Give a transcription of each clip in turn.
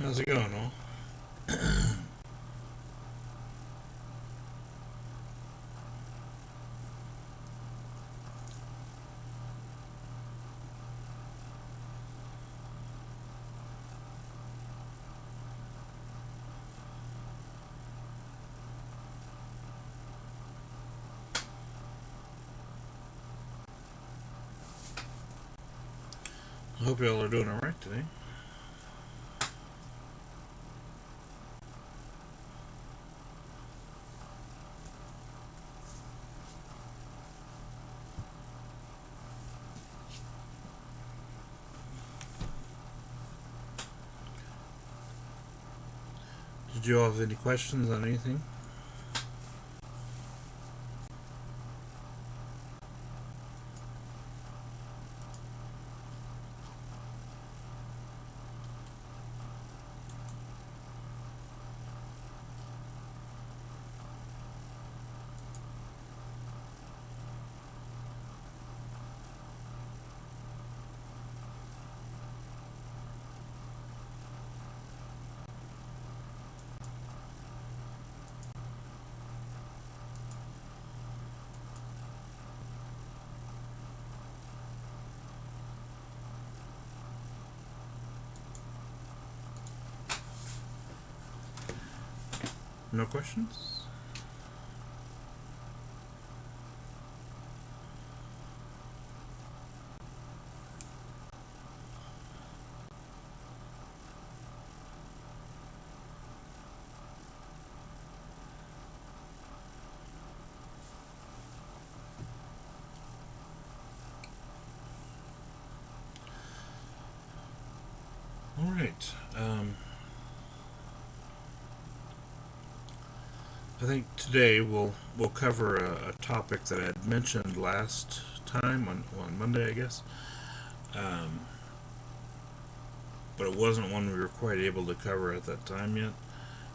How's it going, all? I hope y'all are doing alright today. Did you all have any questions on anything? No questions? Alright. I think today we'll cover a topic that I had mentioned last time on Monday, I guess. Um, but it wasn't one we were quite able to cover at that time yet,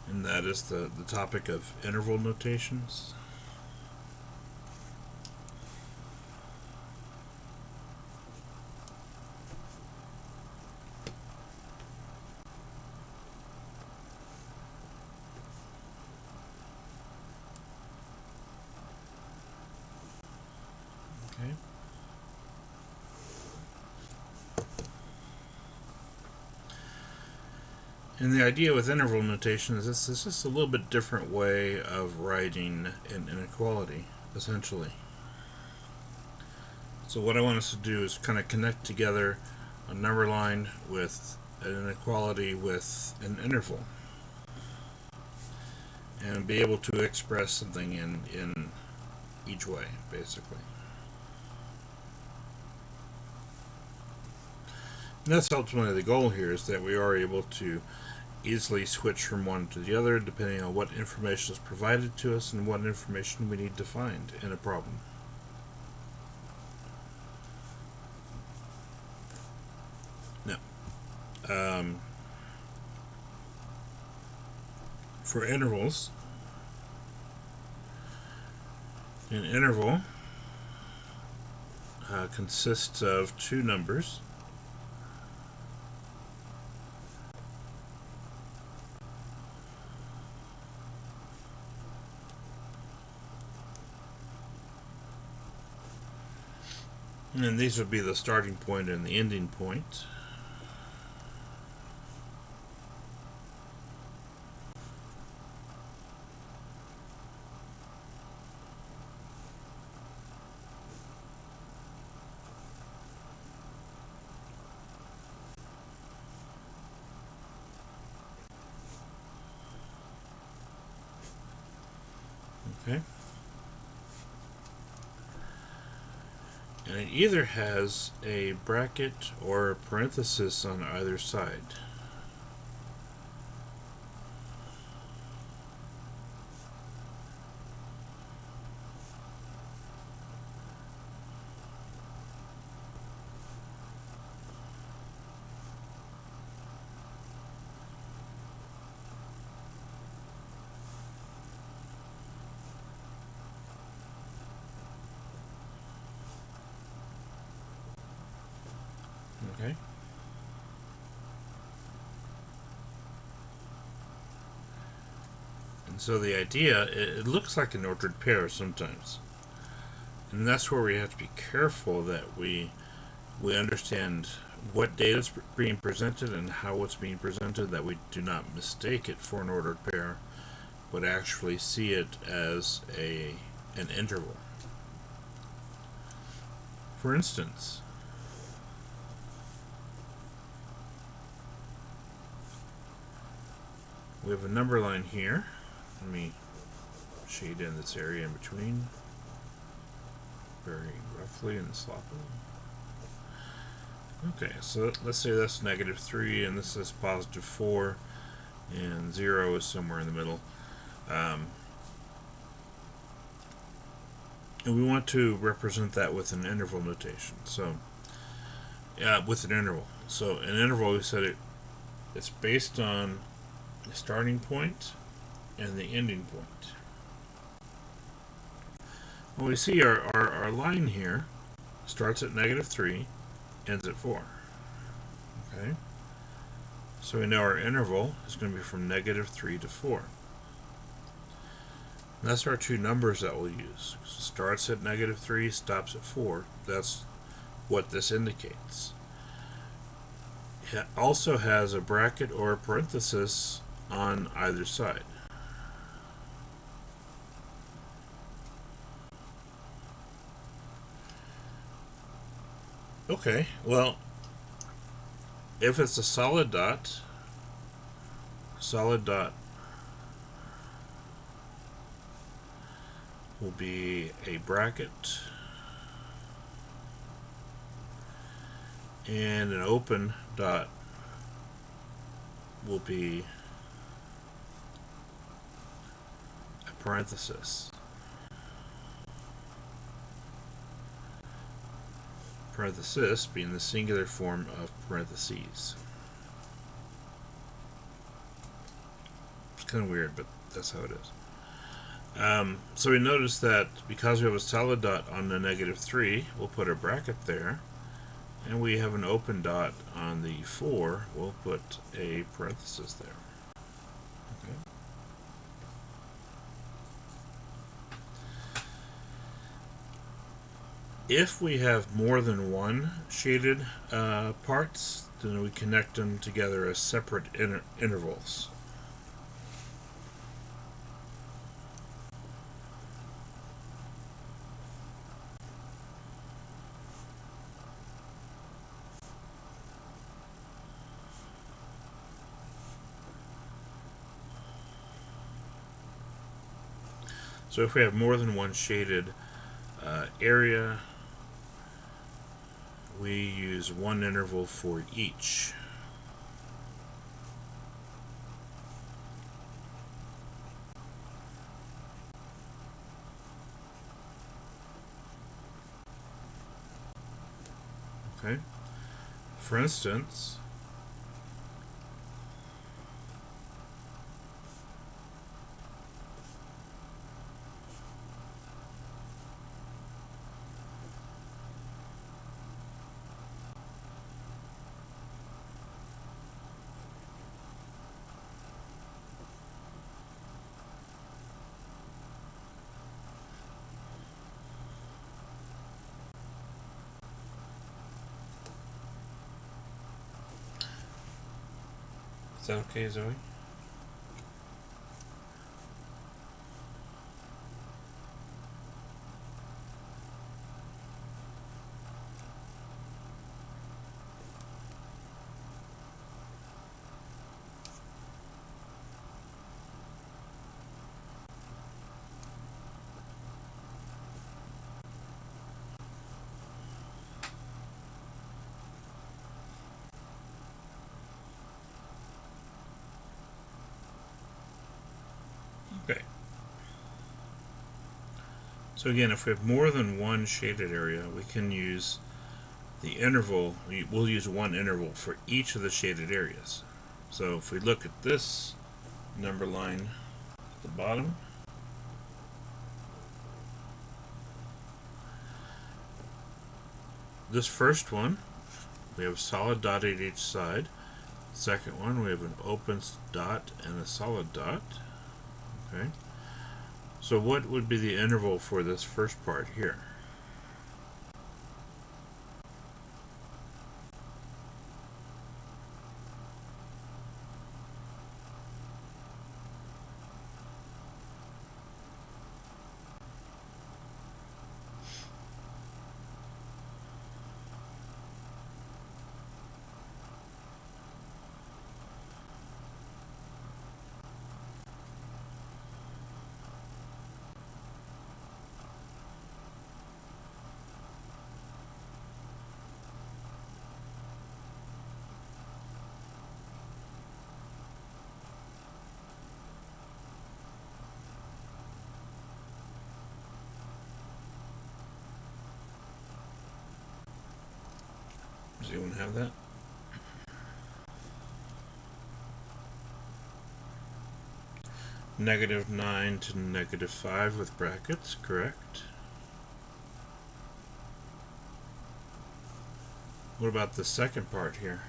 and that is the topic of interval notations. Okay. And the idea with interval notation is this is just a little bit different way of writing an inequality, essentially. So what I want us to do is kind of connect together a number line with an inequality with an interval, and be able to express something in each way, basically. And that's ultimately the goal here, is that we are able to easily switch from one to the other depending on what information is provided to us and what information we need to find in a problem. Now, for intervals, an interval consists of two numbers. And these would be the starting point and the ending point. Okay? And it either has a bracket or a parenthesis on either side. Okay? So the idea, it looks like an ordered pair sometimes. And that's where we have to be careful that we understand what data is being presented and how it's being presented, that we do not mistake it for an ordered pair, but actually see it as an interval. For instance, we have a number line here. Let me shade in this area in between very roughly and sloppily. Okay, so let's say that's -3 and this is +4 and 0 is somewhere in the middle. And we want to represent that with an interval notation. So, with an interval. So, an interval, we said it's based on the starting point and the ending point. Well, we see our line here starts at -3, ends at 4. Okay? So we know our interval is going to be from -3 to 4. And that's our two numbers that we'll use. It starts at -3, stops at 4. That's what this indicates. It also has a bracket or a parenthesis on either side. Okay, well, if it's a solid dot will be a bracket, and an open dot will be a parenthesis. Parenthesis being the singular form of parentheses. It's kind of weird, but that's how it is. So we notice that because we have a solid dot on the -3, we'll put a bracket there, and we have an open dot on the 4, we'll put a parenthesis there. Okay. If we have more than one shaded parts, then we connect them together as separate intervals. So if we have more than one shaded area, we use one interval for each. Okay. For instance, is that okay, Zoe? Okay. So again, if we have more than one shaded area, we can use the interval. We'll use one interval for each of the shaded areas. So if we look at this number line at the bottom, this first one, we have a solid dot at each side. Second one, we have an open dot and a solid dot. Okay. So what would be the interval for this first part here? Does anyone have that? -9 to -5 with brackets, correct? What about the second part here?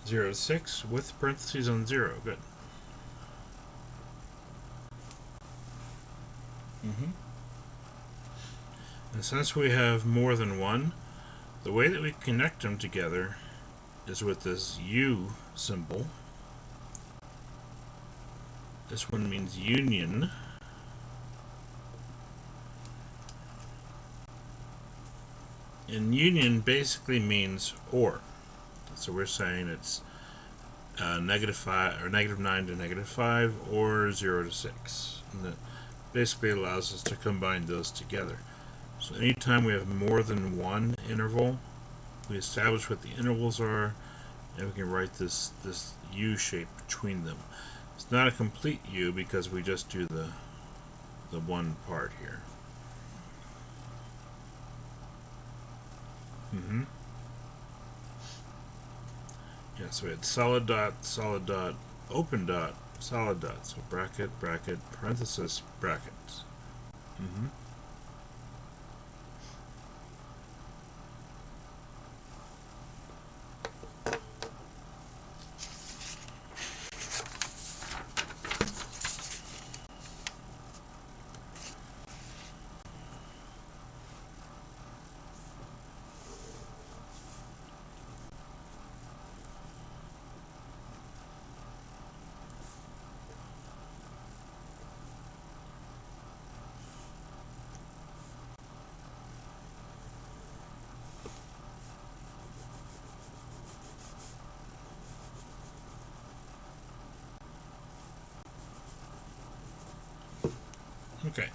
Zero to 6 with parentheses on 0. Good. Mm-hmm. And since we have more than one, the way that we connect them together is with this U symbol. This one means union. And union basically means or. So we're saying it's -5 or -9 to -5 or 0 to 6. And that basically allows us to combine those together. So anytime we have more than one interval, we establish what the intervals are, and we can write this U shape between them. It's not a complete U because we just do the one part here. Mm-hmm. Yeah, so we had solid dot, open dot, solid dot. So bracket, bracket, parenthesis, bracket. Mm-hmm. Okay.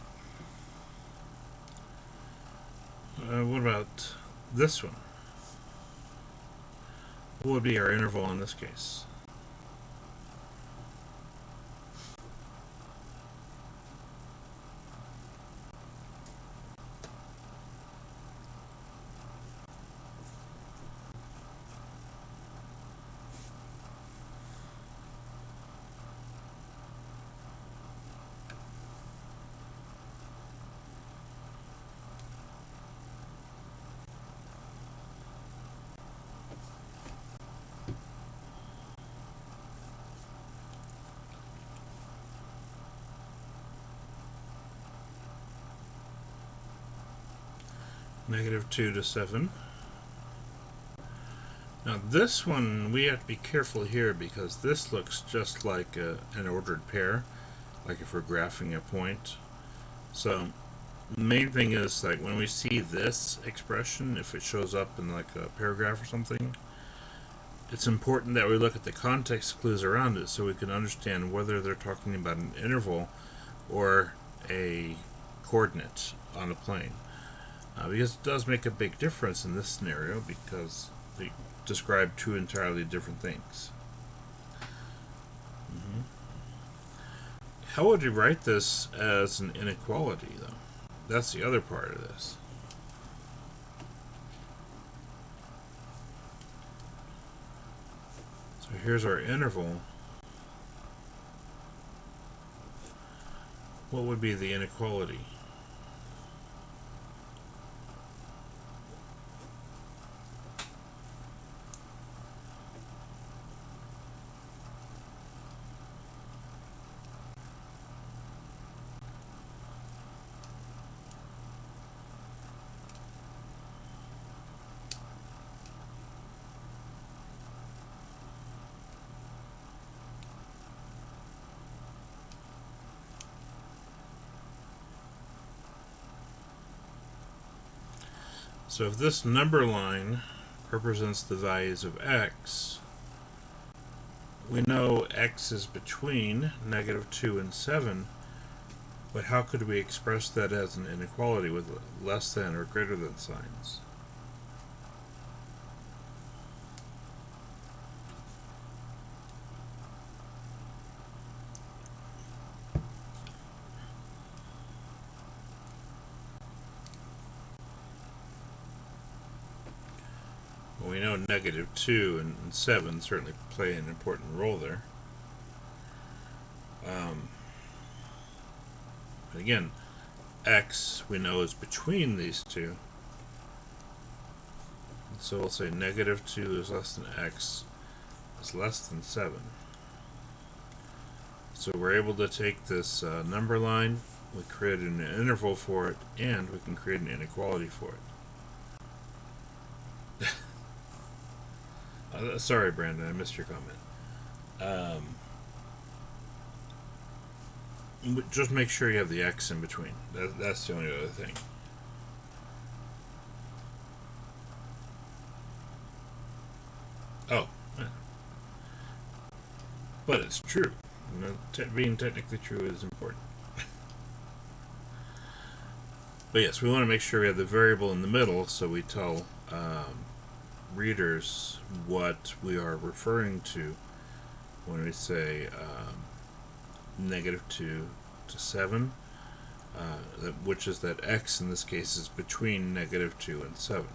What about this one? What would be our interval in this case? -2 to 7. Now this one, we have to be careful here because this looks just like an ordered pair, like if we're graphing a point. So the main thing is, like, when we see this expression, if it shows up in like a paragraph or something, it's important that we look at the context clues around it so we can understand whether they're talking about an interval or a coordinate on a plane. Because it does make a big difference in this scenario because they describe two entirely different things. Mm-hmm. How would you write this as an inequality, though? That's the other part of this. So here's our interval. What would be the inequality? So if this number line represents the values of x, we know x is between -2 and 7, but how could we express that as an inequality with less than or greater than signs? Well, we know -2 and 7 certainly play an important role there. But again, x we know is between these two. So we'll say -2 is less than x is less than 7. So we're able to take this number line, we create an interval for it, and we can create an inequality for it. Sorry, Brandon, I missed your comment. Just make sure you have the x in between. That's the only other thing. Oh. But it's true. Being technically true is important. But yes, we want to make sure we have the variable in the middle, so we tell readers what we are referring to when we say -2 to 7, which is that x in this case is between -2 and 7.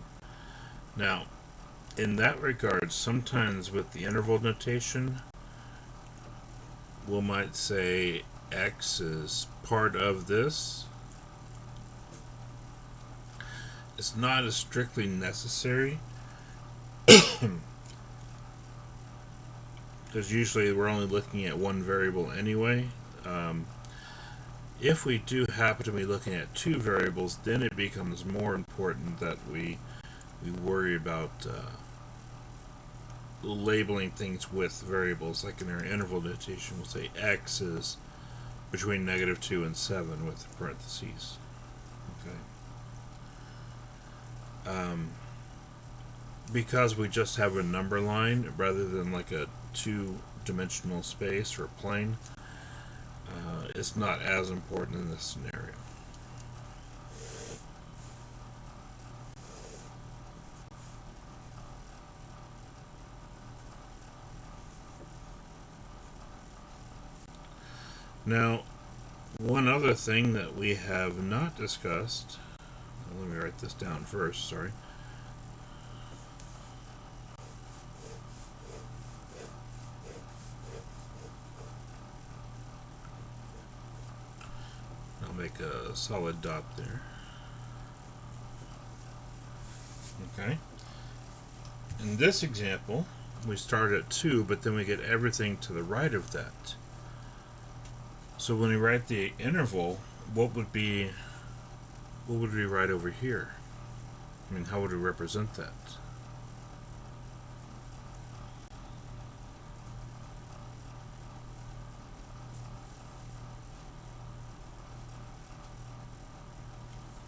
Now, in that regard, sometimes with the interval notation, we might say x is part of this. It's not as strictly necessary, because usually we're only looking at one variable anyway. If we do happen to be looking at two variables, then it becomes more important that we worry about labeling things with variables. Like in our interval notation, we'll say x is between -2 and 7 with parentheses. Okay. Because we just have a number line rather than like a two-dimensional space or plane, it's not as important in this scenario. Now, one other thing that we have not discussed, let me write this down first, sorry. I'll make a solid dot there. Okay. In this example, we start at 2, but then we get everything to the right of that. So when we write the interval, what would we write over here? I mean, how would we represent that?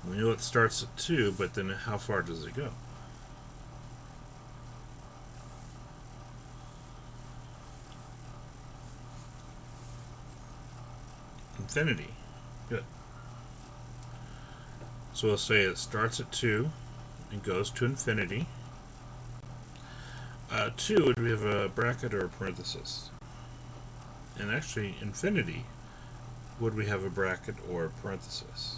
We know it starts at 2, but then how far does it go? Infinity. Good. So we'll say it starts at 2 and goes to infinity. 2, do we have a bracket or a parenthesis? And actually, infinity would we have a bracket or a parenthesis?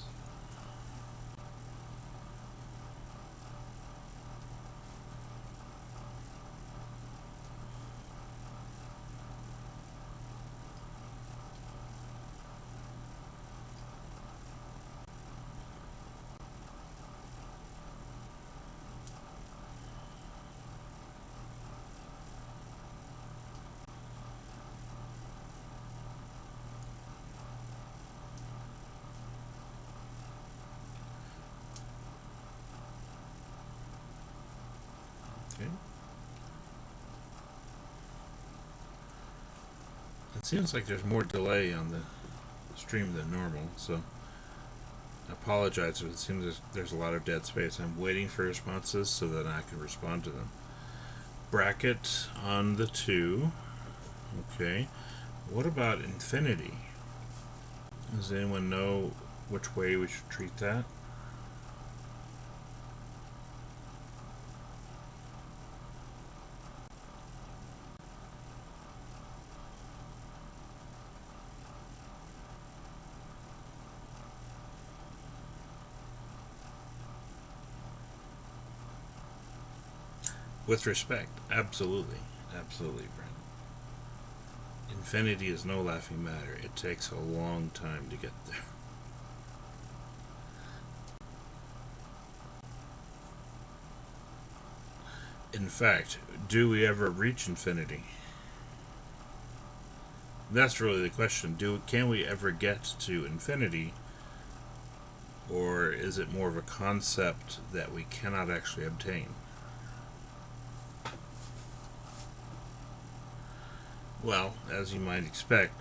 Okay. It seems like there's more delay on the stream than normal, so I apologize if it seems there's a lot of dead space. I'm waiting for responses so that I can respond to them. Bracket on the 2. Okay. What about infinity? Does anyone know which way we should treat that? With respect, absolutely. Absolutely, Brent. Infinity is no laughing matter. It takes a long time to get there. In fact, do we ever reach infinity? That's really the question. Can we ever get to infinity, or is it more of a concept that we cannot actually obtain? Well, as you might expect,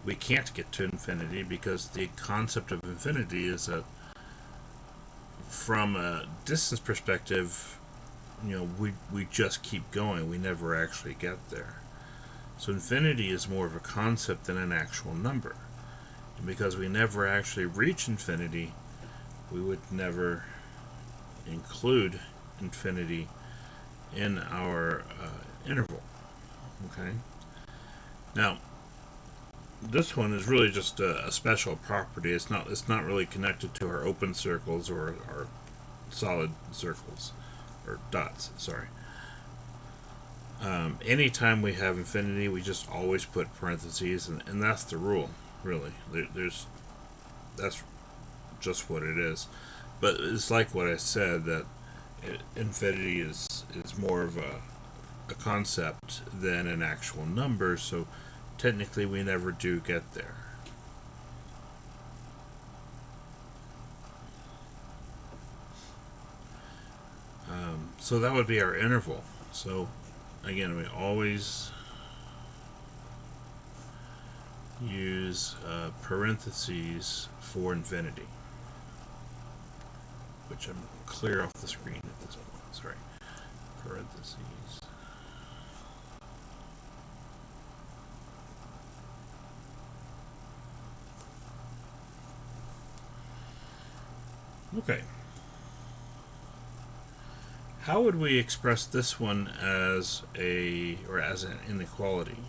we can't get to infinity because the concept of infinity is that from a distance perspective, we just keep going. We never actually get there. So infinity is more of a concept than an actual number. And because we never actually reach infinity, we would never include infinity in our interval. Okay? Now, this one is really just a special property. It's not really connected to our open circles or our solid circles or dots. Sorry. Anytime we have infinity, we just always put parentheses, and that's the rule. Really, that's just what it is. But it's like what I said, that infinity is more of a concept than an actual number. So technically, we never do get there. So that would be our interval. So again, we always use parentheses for infinity, which I'm clear off the screen at this point. Sorry. Parentheses. Okay. How would we express this one as an inequality?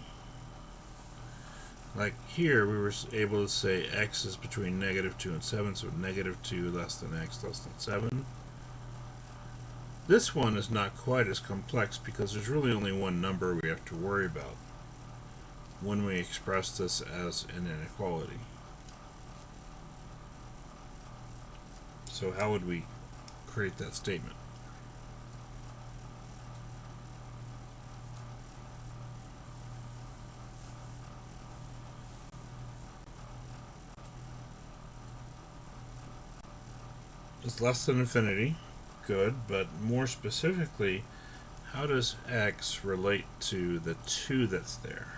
Like here, we were able to say x is between -2 and 7, so -2 less than x less than 7. This one is not quite as complex because there's really only one number we have to worry about when we express this as an inequality. So how would we create that statement? It's less than infinity. Good, but more specifically, how does x relate to the 2 that's there?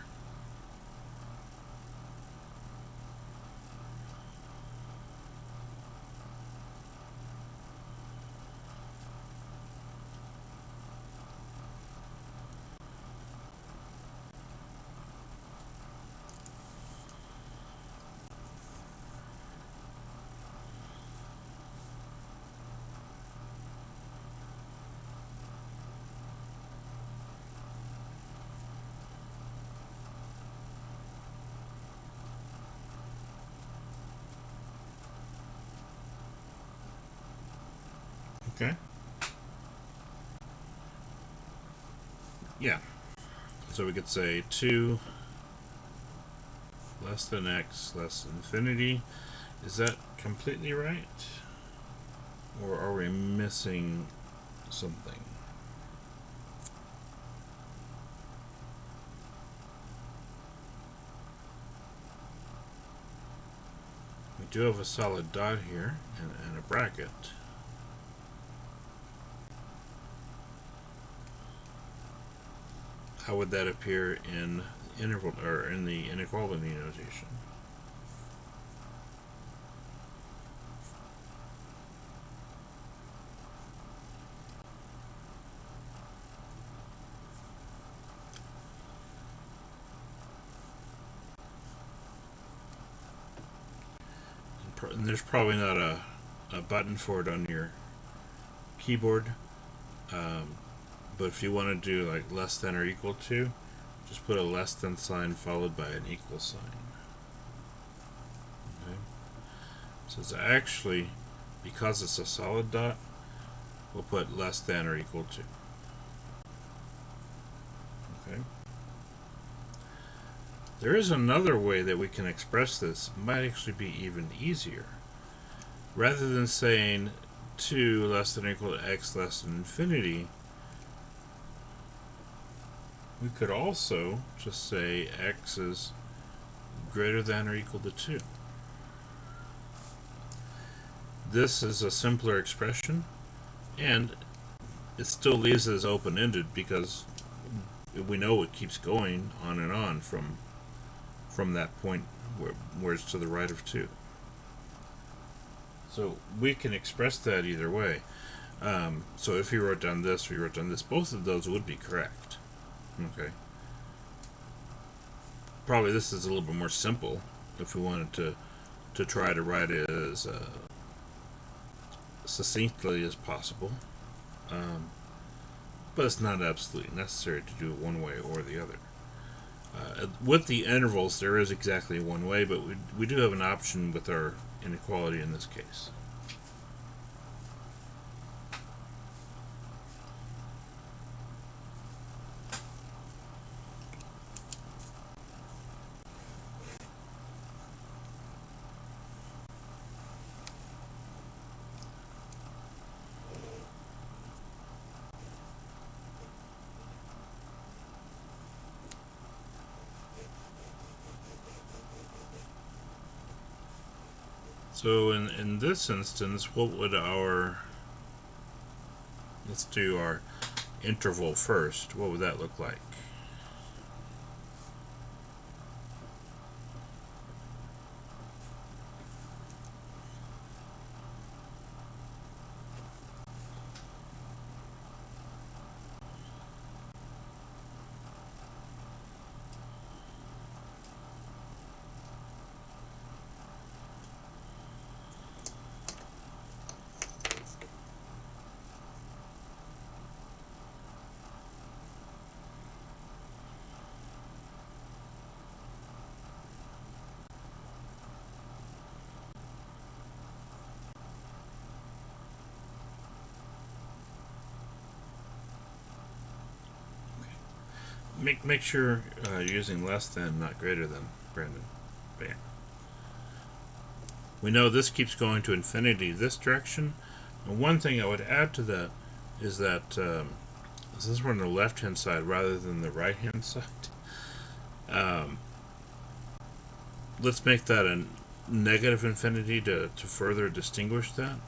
Okay. Yeah. So we could say 2 less than x less than infinity. Is that completely right? Or are we missing something? We do have a solid dot here and a bracket. How would that appear in interval or in the inequality notation? And there's probably not a button for it on your keyboard, but if you want to do like less than or equal to, just put a less than sign followed by an equal sign. Okay. So it's actually, because it's a solid dot, we'll put less than or equal to. Okay. There is another way that we can express this. It might actually be even easier. Rather than saying 2 less than or equal to x less than infinity, we could also just say x is greater than or equal to 2. This is a simpler expression, and it still leaves it as open-ended because we know it keeps going on and on from that point where it's to the right of 2. So we can express that either way. So if you wrote down this or you wrote down this, both of those would be correct. Okay. Probably this is a little bit more simple if we wanted to try to write it as succinctly as possible. But it's not absolutely necessary to do it one way or the other. With the intervals, there is exactly one way, but we do have an option with our inequality in this case. So in this instance, what would let's do our interval first. What would that look like? Make sure you're using less than, not greater than, Brandon. Bam. We know this keeps going to infinity this direction. And one thing I would add to that is that since we're on the left-hand side rather than the right-hand side, let's make that a negative infinity to further distinguish that.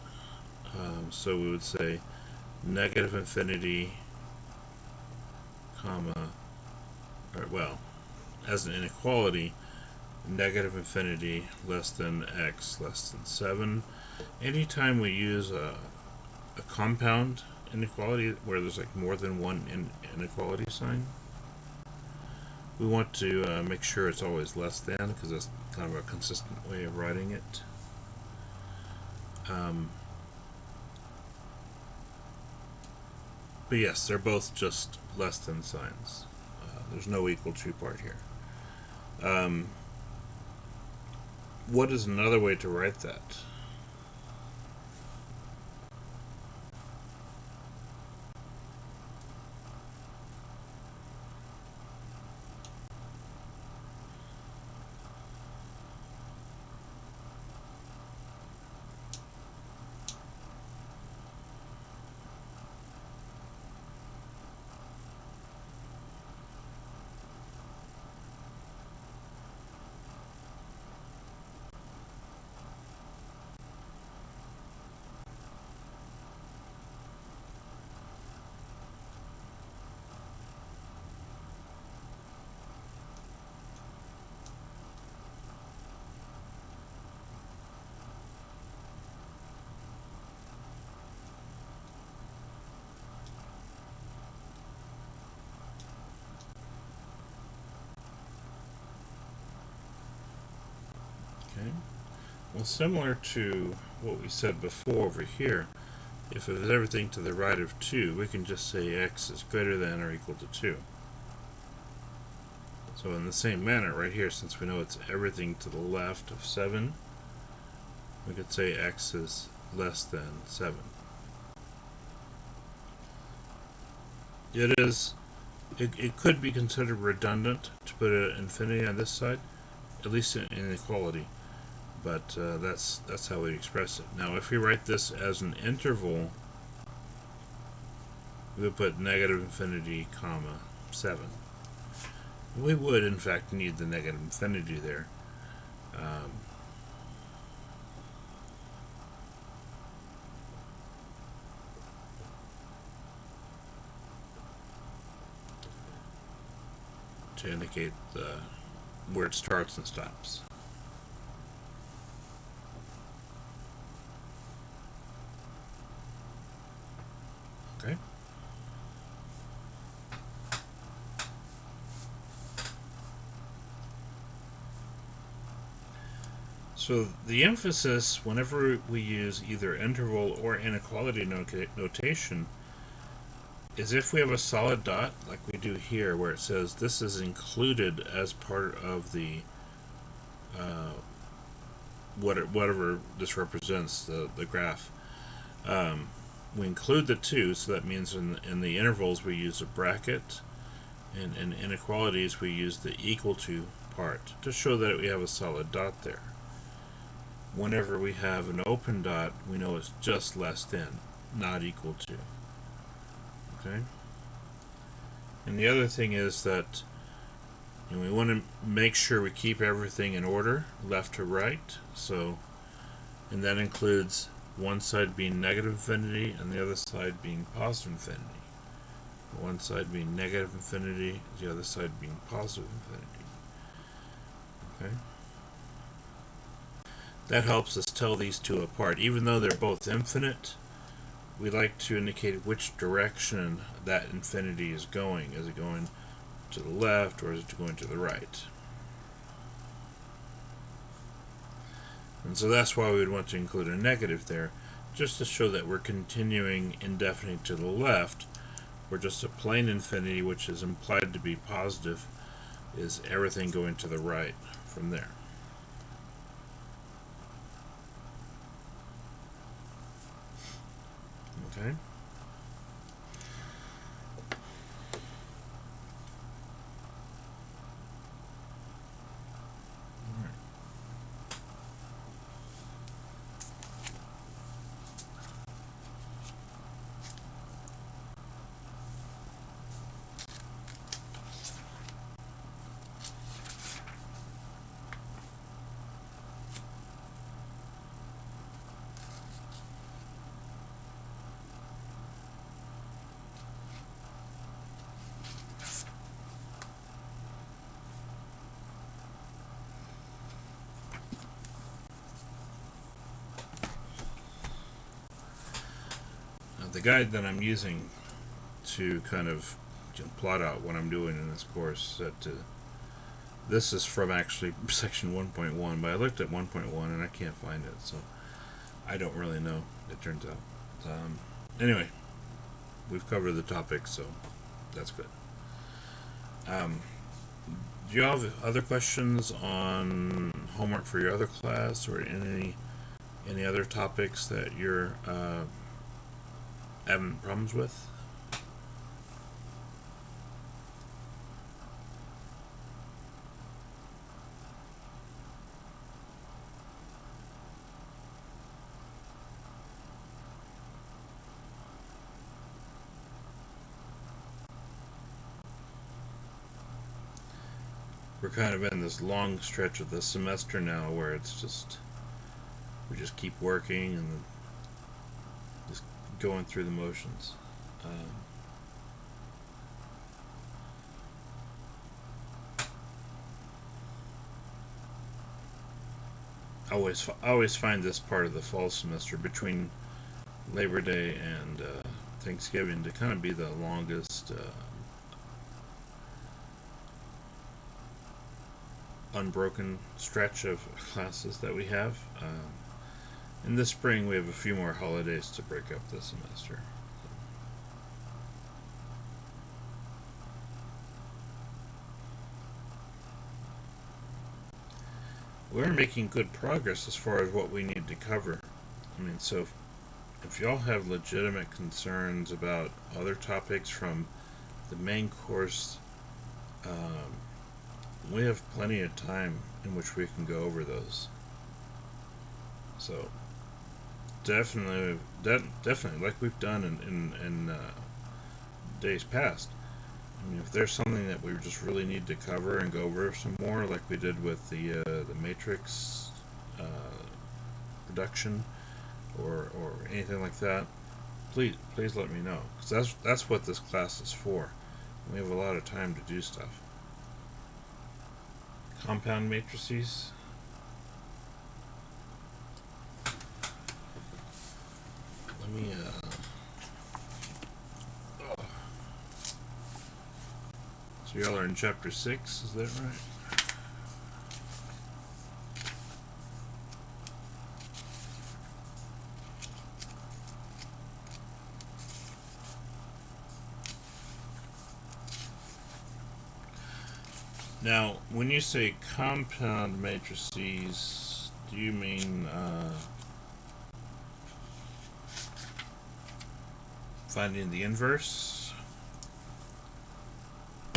So we would say negative infinity, comma, or well, as an inequality, negative infinity less than x less than 7. Anytime we use a compound inequality where there's like more than one inequality sign, we want to make sure it's always less than, because that's kind of a consistent way of writing it. But yes, they're both just less than signs. There's no equal to part here. What is another way to write that? Well, similar to what we said before over here, if it was everything to the right of 2, we can just say x is greater than or equal to 2. So in the same manner, right here, since we know it's everything to the left of 7, we could say x is less than 7. It could be considered redundant to put an infinity on this side, at least in inequality, but that's how we express it. Now, if we write this as an interval, we would put negative infinity, comma, 7. We would, in fact, need the negative infinity there. To indicate where it starts and stops. Okay. So the emphasis whenever we use either interval or inequality notation is if we have a solid dot like we do here where it says this is included as part of the whatever this represents, the graph. We include the 2, so that means in the intervals we use a bracket, and in inequalities we use the equal to part to show that we have a solid dot there. Whenever we have an open dot, we know it's just less than, not equal to. Okay? And the other thing is that we want to make sure we keep everything in order, left to right. So, and that includes one side being negative infinity and the other side being positive infinity. One side being negative infinity, the other side being positive infinity. Okay? That helps us tell these two apart. Even though they're both infinite, we like to indicate which direction that infinity is going. Is it going to the left or is it going to the right? And so that's why we would want to include a negative there, just to show that we're continuing indefinitely to the left, where just a plain infinity, which is implied to be positive, is everything going to the right from there. Okay. The guide that I'm using to kind of plot out what I'm doing in this course that this is from actually section 1.1, but I looked at 1.1 and I can't find it, so I don't really know, it turns out. Anyway, we've covered the topic, so that's good. Do you have other questions on homework for your other class or any other topics that you're having problems with? We're kind of in this long stretch of the semester now where it's just we just keep working and just going through the motions. I always find this part of the fall semester between Labor Day and Thanksgiving to kind of be the longest unbroken stretch of classes that we have. In the spring, we have a few more holidays to break up the semester. We're making good progress as far as what we need to cover. I mean, so if y'all have legitimate concerns about other topics from the main course, we have plenty of time in which we can go over those. So definitely, like we've done in days past. I mean, if there's something that we just really need to cover and go over some more, like we did with the matrix uh, production or anything like that, please let me know, because that's what this class is for. We have a lot of time to do stuff. Compound matrices. Let me oh. So y'all are in chapter 6, is that right? Now, when you say compound matrices, do you mean finding the inverse?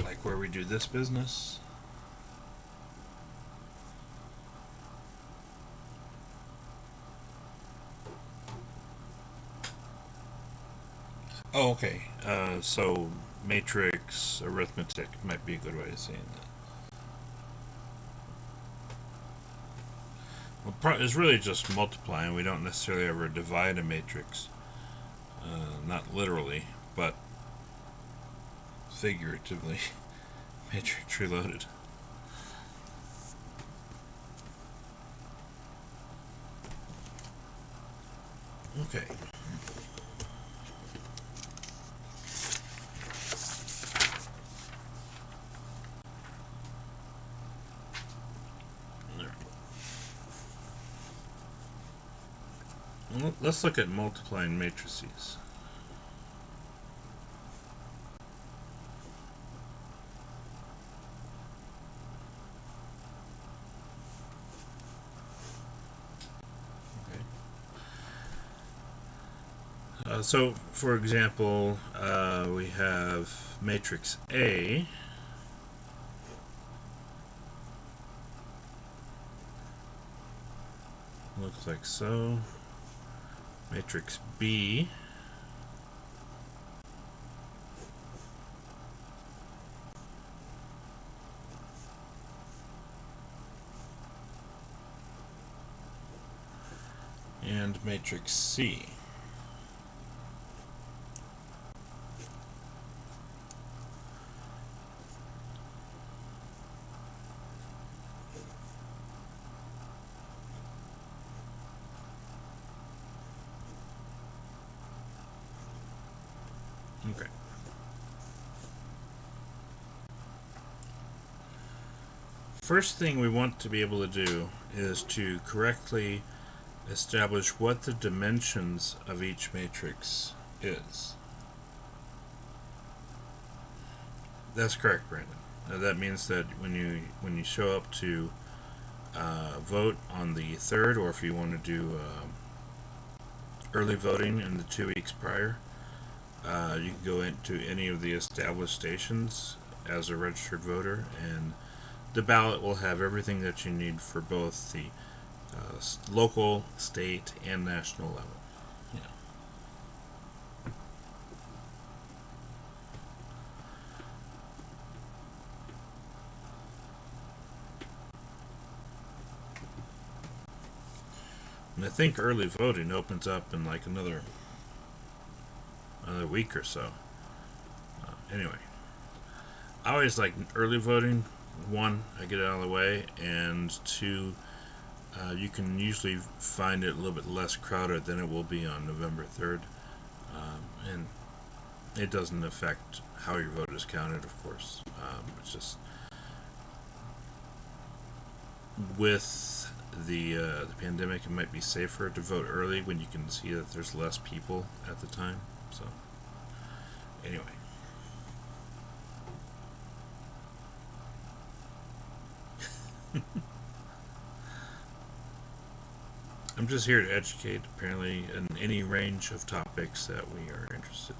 Like where we do this business? Oh, okay. So matrix arithmetic might be a good way of saying that. Well, it's really just multiplying. We don't necessarily ever divide a matrix. Not literally, but figuratively. Matrix reloaded. Okay. Let's look at multiplying matrices. So, for example, we have matrix A. Looks like so. Matrix B. And matrix C. Okay. First thing we want to be able to do is to correctly establish what the dimensions of each matrix is. That's correct, Brandon. Now that means that when you show up to vote on the 3rd, or if you want to do early voting in the 2 weeks prior, you can go into any of the established stations as a registered voter, and the ballot will have everything that you need for both the local, state, and national level. Yeah. And I think early voting opens up in like another week or so. Anyway, I always like early voting. 1, I get it out of the way, and 2, you can usually find it a little bit less crowded than it will be on November 3rd. And it doesn't affect how your vote is counted, of course. It's just with the pandemic, it might be safer to vote early when you can see that there's less people at the time. So, anyway. I'm just here to educate, apparently, in any range of topics that we are interested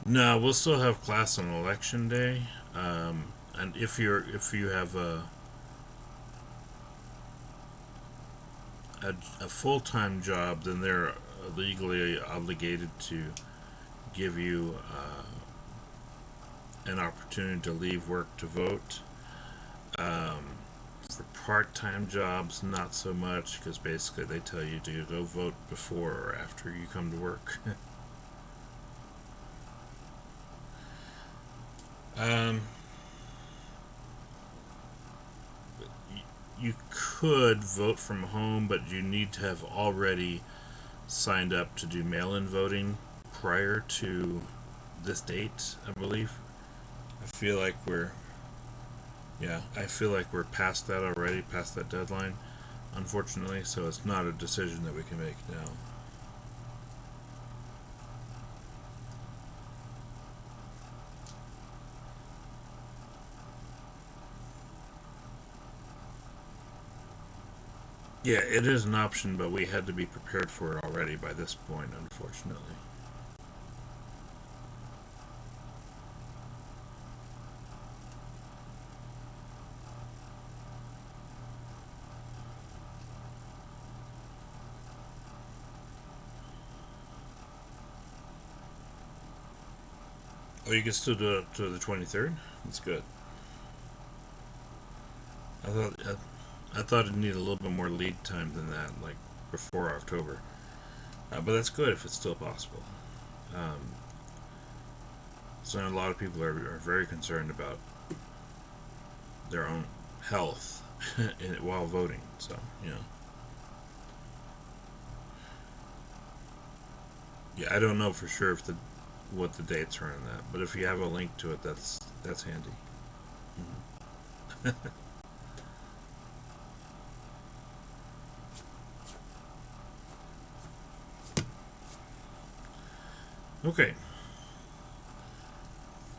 in. No, we'll still have class on election day, and if you have a full time job, then they're legally obligated to give you an opportunity to leave work to vote. For part-time jobs, not so much, because basically they tell you to go vote before or after you come to work. um, you could vote from home, but you need to have already signed up to do mail-in voting prior to this date, I believe. I feel like we're I feel like we're past that already, past that deadline, unfortunately, so it's not a decision that we can make now. Yeah, it is an option, but we had to be prepared for it already by this point, unfortunately. Oh, you can still do it to the 23rd? That's good. I thought I thought it needed a little bit more lead time than that, like before October. But that's good if it's still possible. Um, so a lot of people are very concerned about their own health while voting. So yeah, I don't know for sure if the what the dates are on that, but if you have a link to it, that's handy. Mm-hmm. Okay,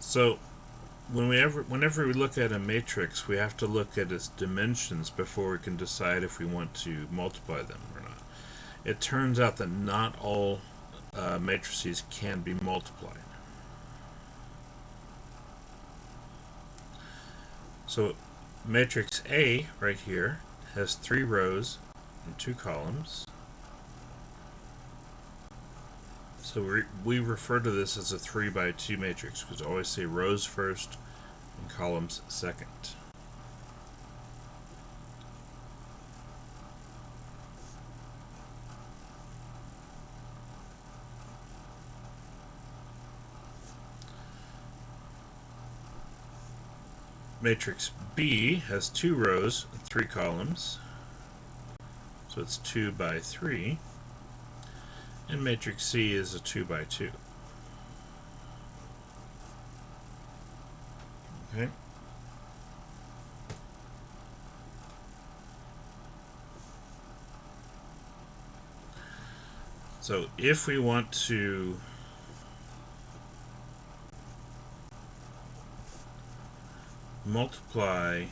so whenever we look at a matrix, we have to look at its dimensions before we can decide if we want to multiply them or not. It turns out that not all matrices can be multiplied. So matrix A right here has 3 rows and 2 columns. So we refer to this as a 3 by 2 matrix because I always say rows first and columns second. Matrix B has 2 rows and 3 columns, so it's 2 by 3. And matrix C is a 2 by 2. Okay. So if we want to multiply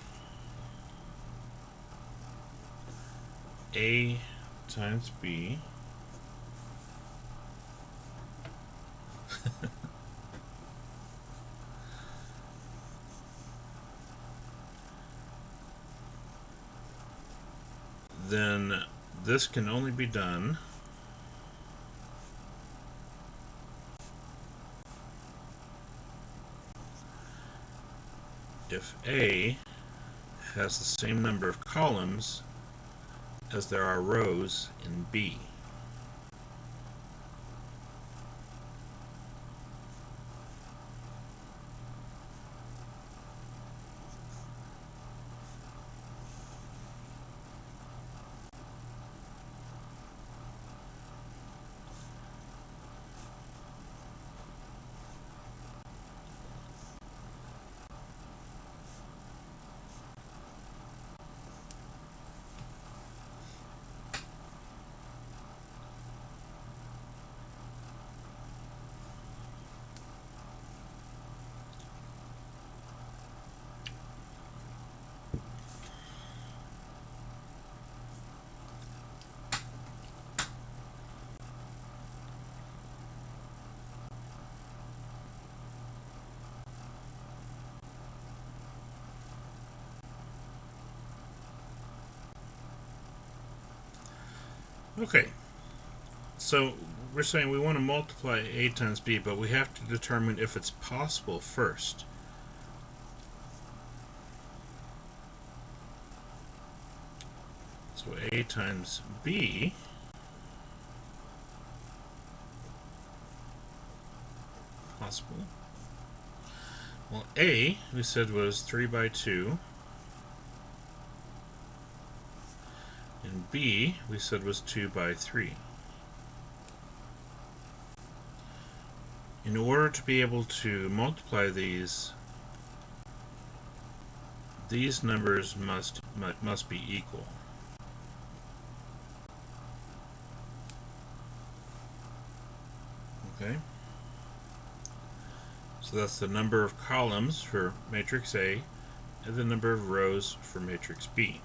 A times B then this can only be done if A has the same number of columns as there are rows in B. Okay, so we're saying we want to multiply A times B, but we have to determine if it's possible first. So A times B possible. Well, A we said was 3 by 2, and B we said was 2 by 3. In order to be able to multiply these numbers must be equal. Okay? So that's the number of columns for matrix A and the number of rows for matrix B.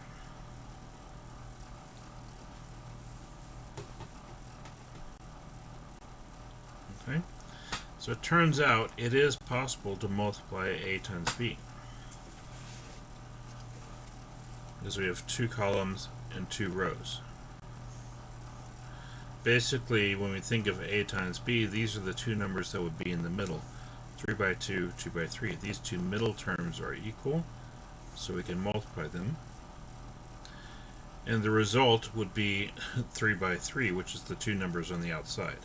Okay? So it turns out it is possible to multiply A times B, because we have 2 columns and 2 rows. Basically, when we think of A times B, these are the 2 numbers that would be in the middle. 3 by 2, 2 by 3. These 2 middle terms are equal, so we can multiply them. And the result would be 3 by 3, which is the 2 numbers on the outside.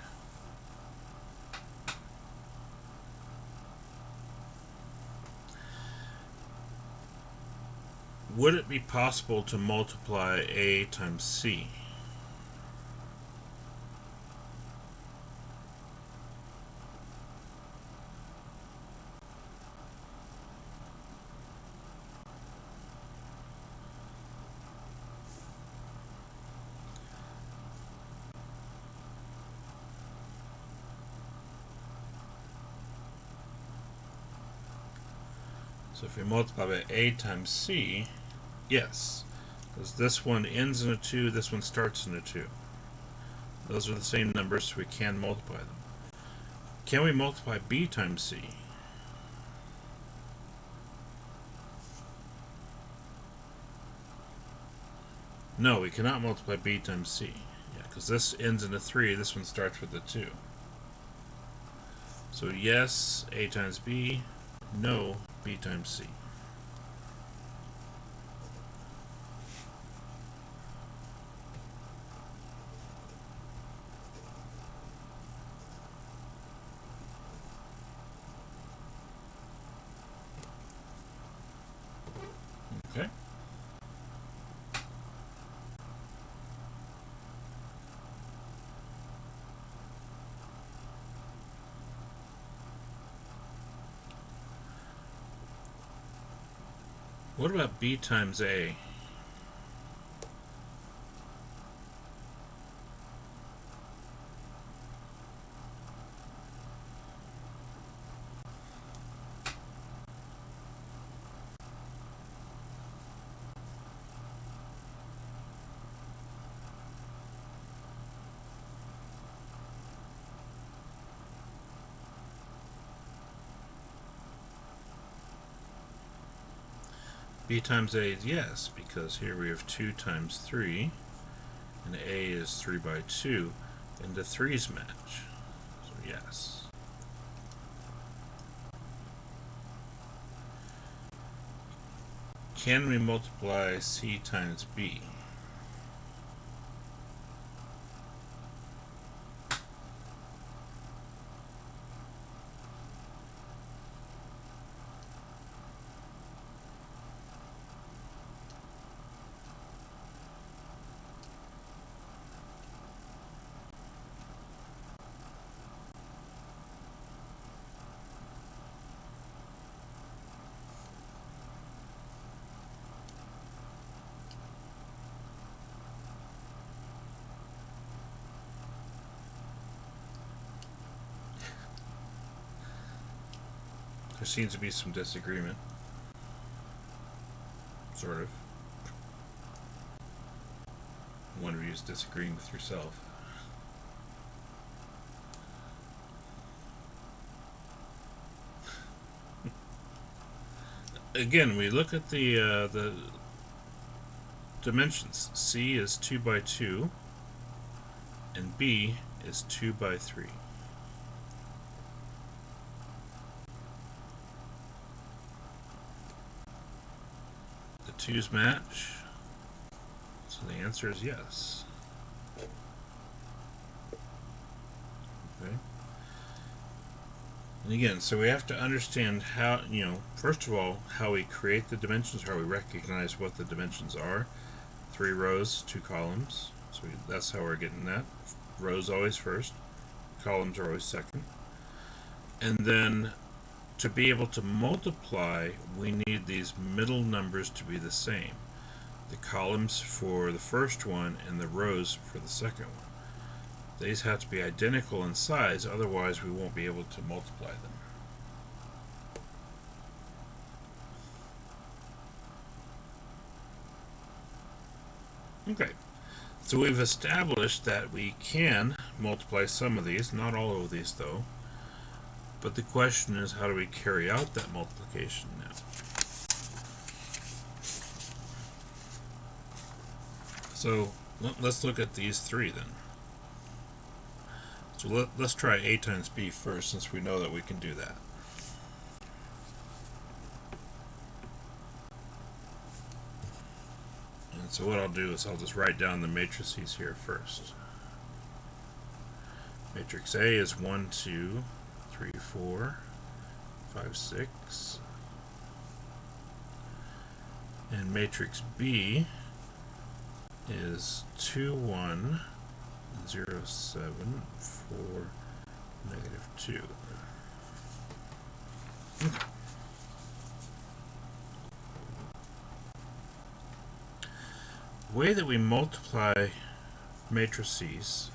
Would it be possible to multiply A times C? So if we multiply by A times C, yes, because this one ends in a 2, this one starts in a 2. Those are the same numbers, so we can multiply them. Can we multiply B times C? No, we cannot multiply B times C. Yeah, because this ends in a 3, this one starts with a 2. So yes, A times B, no, B times C. Okay. What about B times A? B times A is yes, because here we have 2 times 3, and A is 3 by 2, and the 3's match. So yes. Can we multiply C times B? There seems to be some disagreement. Sort of. One of you is disagreeing with yourself. Again, we look at the dimensions. C is 2 by 2, and B is 2 by 3. The 2's match, so the answer is yes. Okay. And again, so we have to understand how, first of all, how we create the dimensions, how we recognize what the dimensions are. 3 rows, 2 columns. So that's how we're getting that. Rows always first, columns are always second. And then to be able to multiply, we need these middle numbers to be the same. The columns for the first one and the rows for the second one. These have to be identical in size, otherwise we won't be able to multiply them. Okay, so we've established that we can multiply some of these, not all of these though. But the question is, how do we carry out that multiplication now? So let's look at these 3 then. So let's try A times B first, since we know that we can do that. And so what I'll do is I'll just write down the matrices here first. Matrix A is 1, 2, 3, 4, 5, 6. And matrix B is 2, 1, 0, 7, 4, negative 2. Okay. The way that we multiply matrices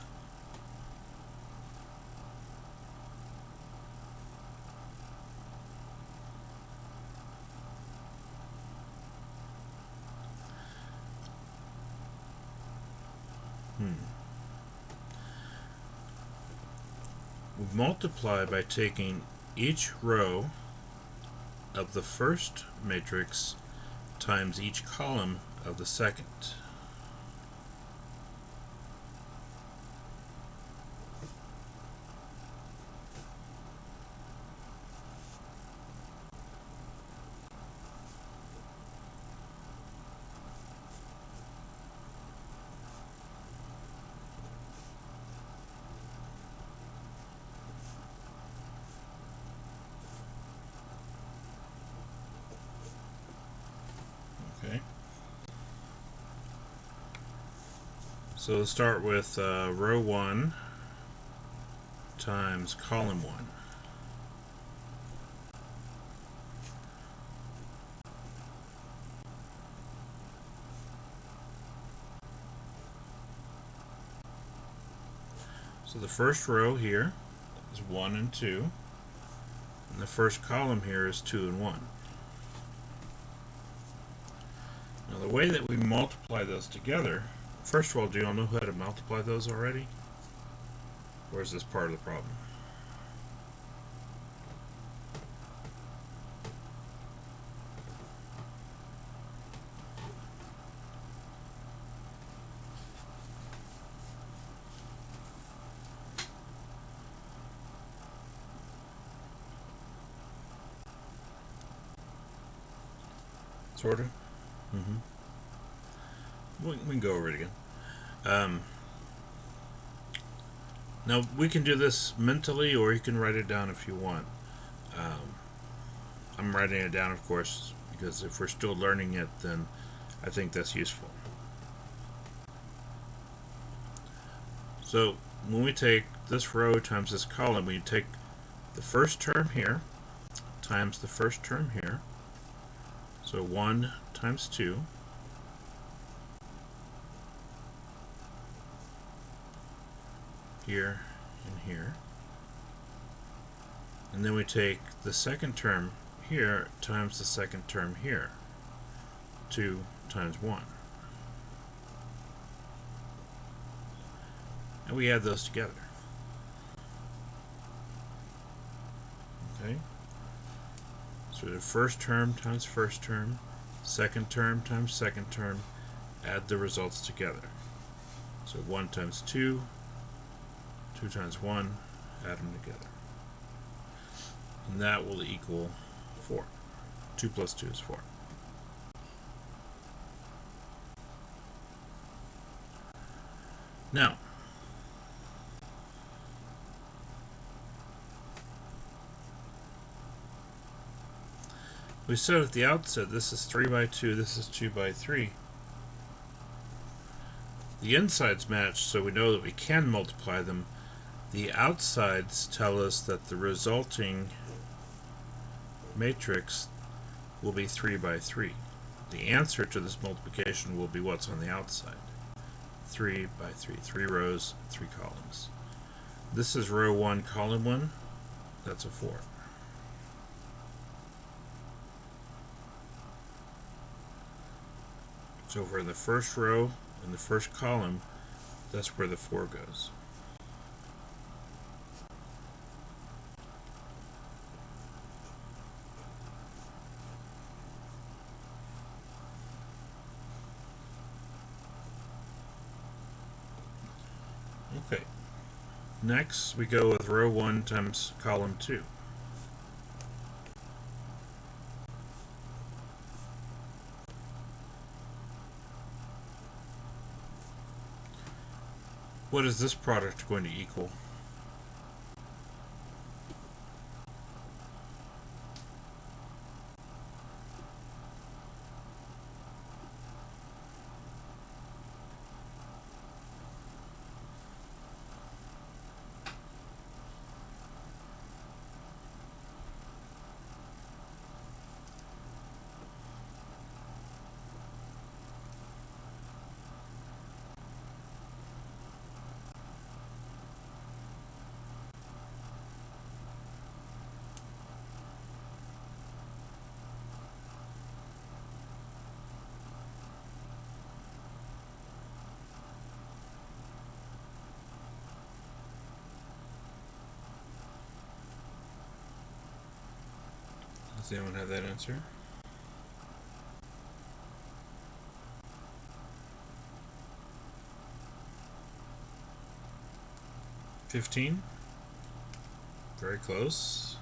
we multiply by taking each row of the first matrix times each column of the second. Okay. So let's start with row 1 times column 1. So the first row here is 1 and 2, and the first column here is 2 and 1. Now the way that we multiply those together, first of all, do you all know how to multiply those already? Or is this part of the problem? Sort of? We can go over it again. Now, we can do this mentally, or you can write it down if you want. I'm writing it down, of course, because if we're still learning it, then I think that's useful. So, when we take this row times this column, we take the first term here times the first term here. So 1 times 2. Here and here. And then we take the second term here times the second term here. 2 times 1. And we add those together. Okay? So the first term times first term, second term times second term, add the results together. So 1 times 2 2 times 1, add them together. And that will equal 4. 2 plus 2 is 4. Now, we said at the outset this is 3 by 2, this is 2 by 3. The insides match, so we know that we can multiply them. The outsides tell us that the resulting matrix will be 3 by 3. The answer to this multiplication will be what's on the outside. 3 by 3. 3 rows, 3 columns. This is row 1, column 1. That's a 4. So for the first row in the first column, that's where the 4 goes. Okay. Next, we go with row 1 times column 2. What is this product going to equal? Does anyone have that answer? $15? Very close.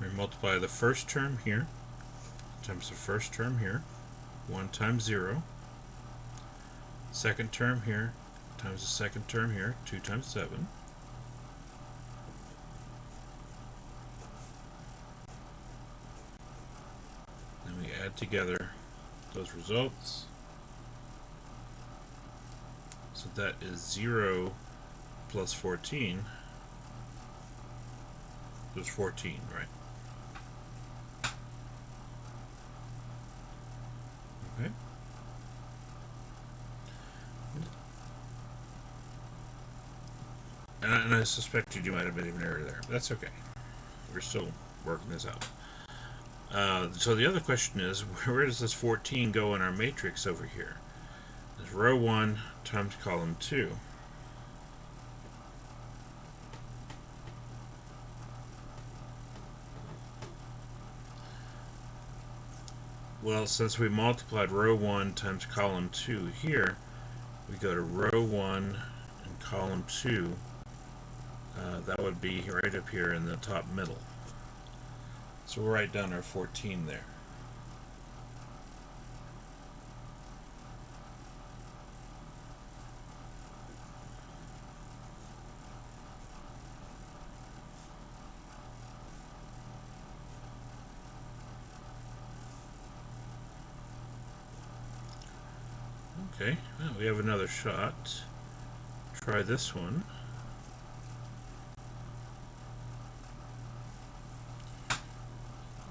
We multiply the first term here times the first term here. 1 times 0. Second term here times the second term here. 2 times 7. Then we add together those results. So that is 0 plus 14. It was 14, right? Okay. And I suspected you might have been an error there. But that's okay. We're still working this out. So the other question is, where does this 14 go in our matrix over here? There's row 1 times column 2. Well, since we multiplied row 1 times column 2 here, we go to row 1 and column 2. That would be right up here in the top middle. So we'll write down our 14 there. Okay, well, we have another shot. Try this one.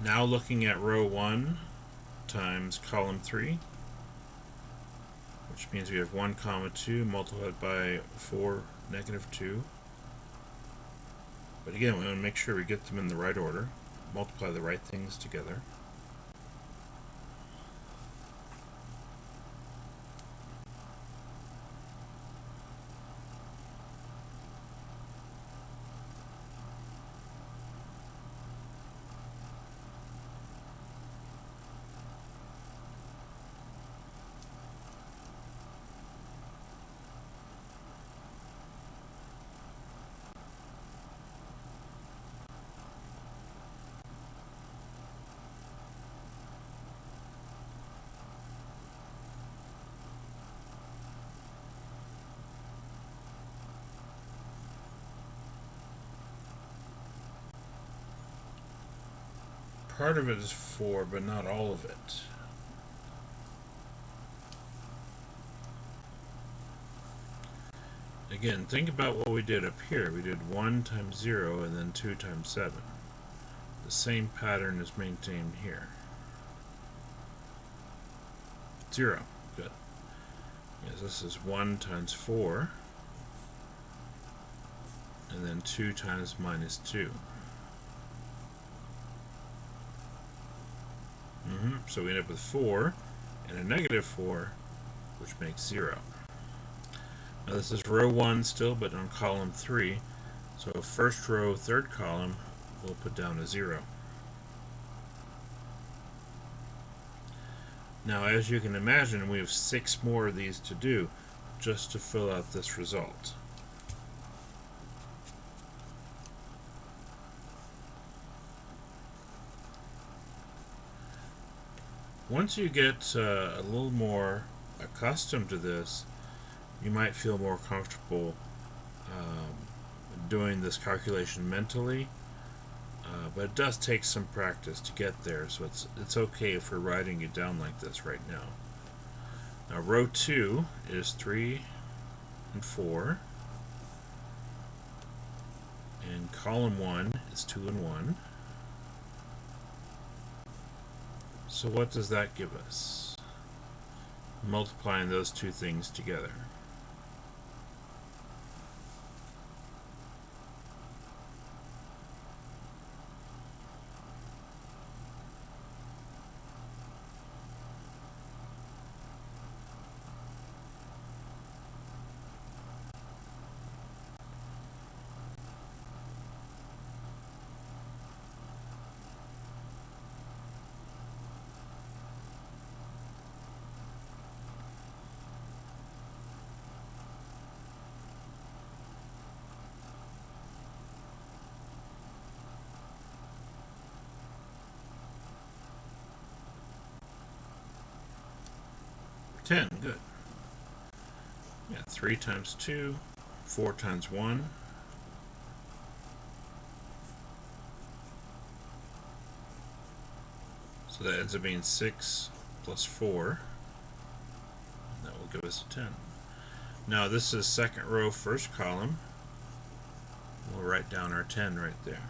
Now looking at row 1 times column 3, which means we have 1 comma 2 multiplied by 4 negative 2. But again, we want to make sure we get them in the right order, multiply the right things together. part of it is 4, but not all of it. Again, think about what we did up here. We did 1 times 0 and then 2 times 7. The same pattern is maintained here. 0. Good. Yes, this is 1 times 4 and then 2 times minus 2. So we end up with 4 and a negative 4, which makes 0. Now this is row 1 still, but on column 3. So first row, third column, we'll put down a 0. Now, as you can imagine, we have 6 more of these to do just to fill out this result. Once you get a little more accustomed to this, you might feel more comfortable doing this calculation mentally, but it does take some practice to get there, so it's okay if we're writing it down like this right now. Now row 2 is 3 and 4, and column 1 is 2 and 1. So what does that give us? Multiplying those two things together. Good. Yeah, 3 times 2, 4 times 1. So that ends up being 6 plus 4. And that will give us a 10. Now this is second row, first column. We'll write down our 10 right there.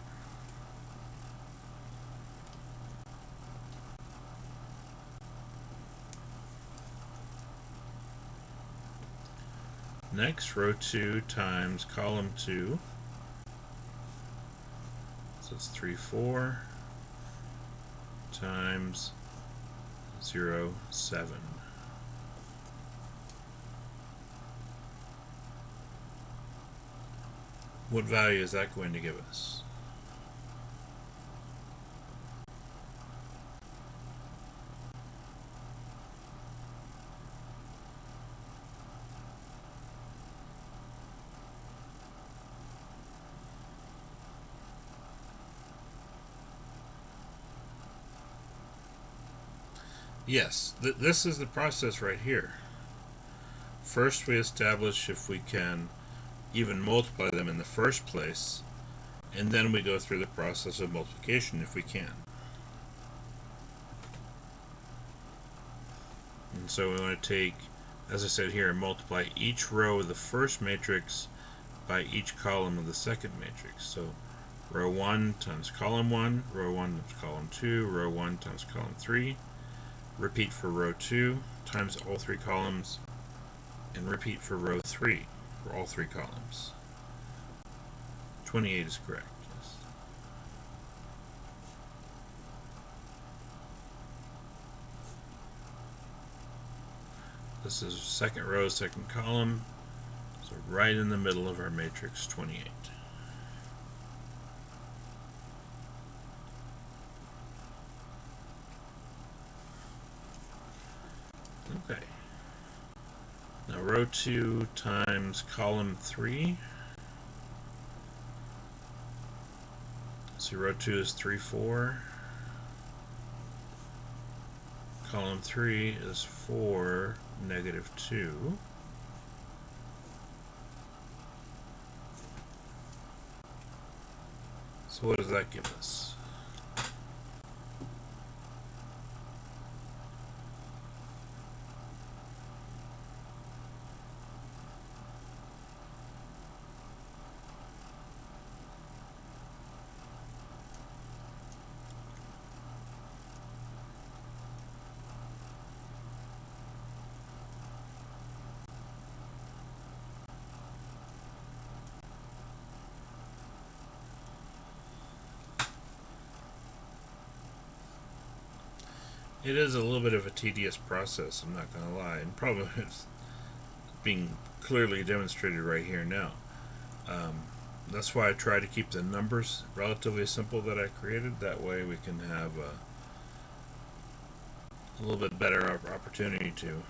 Next, row 2 times column 2. So it's 3, 4 times 0, 7. What value is that going to give us? Yes, this is the process right here. First we establish if we can even multiply them in the first place, and then we go through the process of multiplication if we can. And so we want to take, as I said here, multiply each row of the first matrix by each column of the second matrix. So row 1 times column 1, row 1 times column 2, row 1 times column 3. Repeat for row 2 times all 3 columns, and repeat for row 3 for all 3 columns. 28 is correct. Yes. This is second row, second column, so right in the middle of our matrix 28. Okay. Now row 2 times column 3. So row 2 is 3, 4. Column 3 is 4, negative 2. So what does that give us? It is a little bit of a tedious process, I'm not going to lie, and probably it's being clearly demonstrated right here now. That's why I try to keep the numbers relatively simple that I created. That way we can have a little bit better opportunity to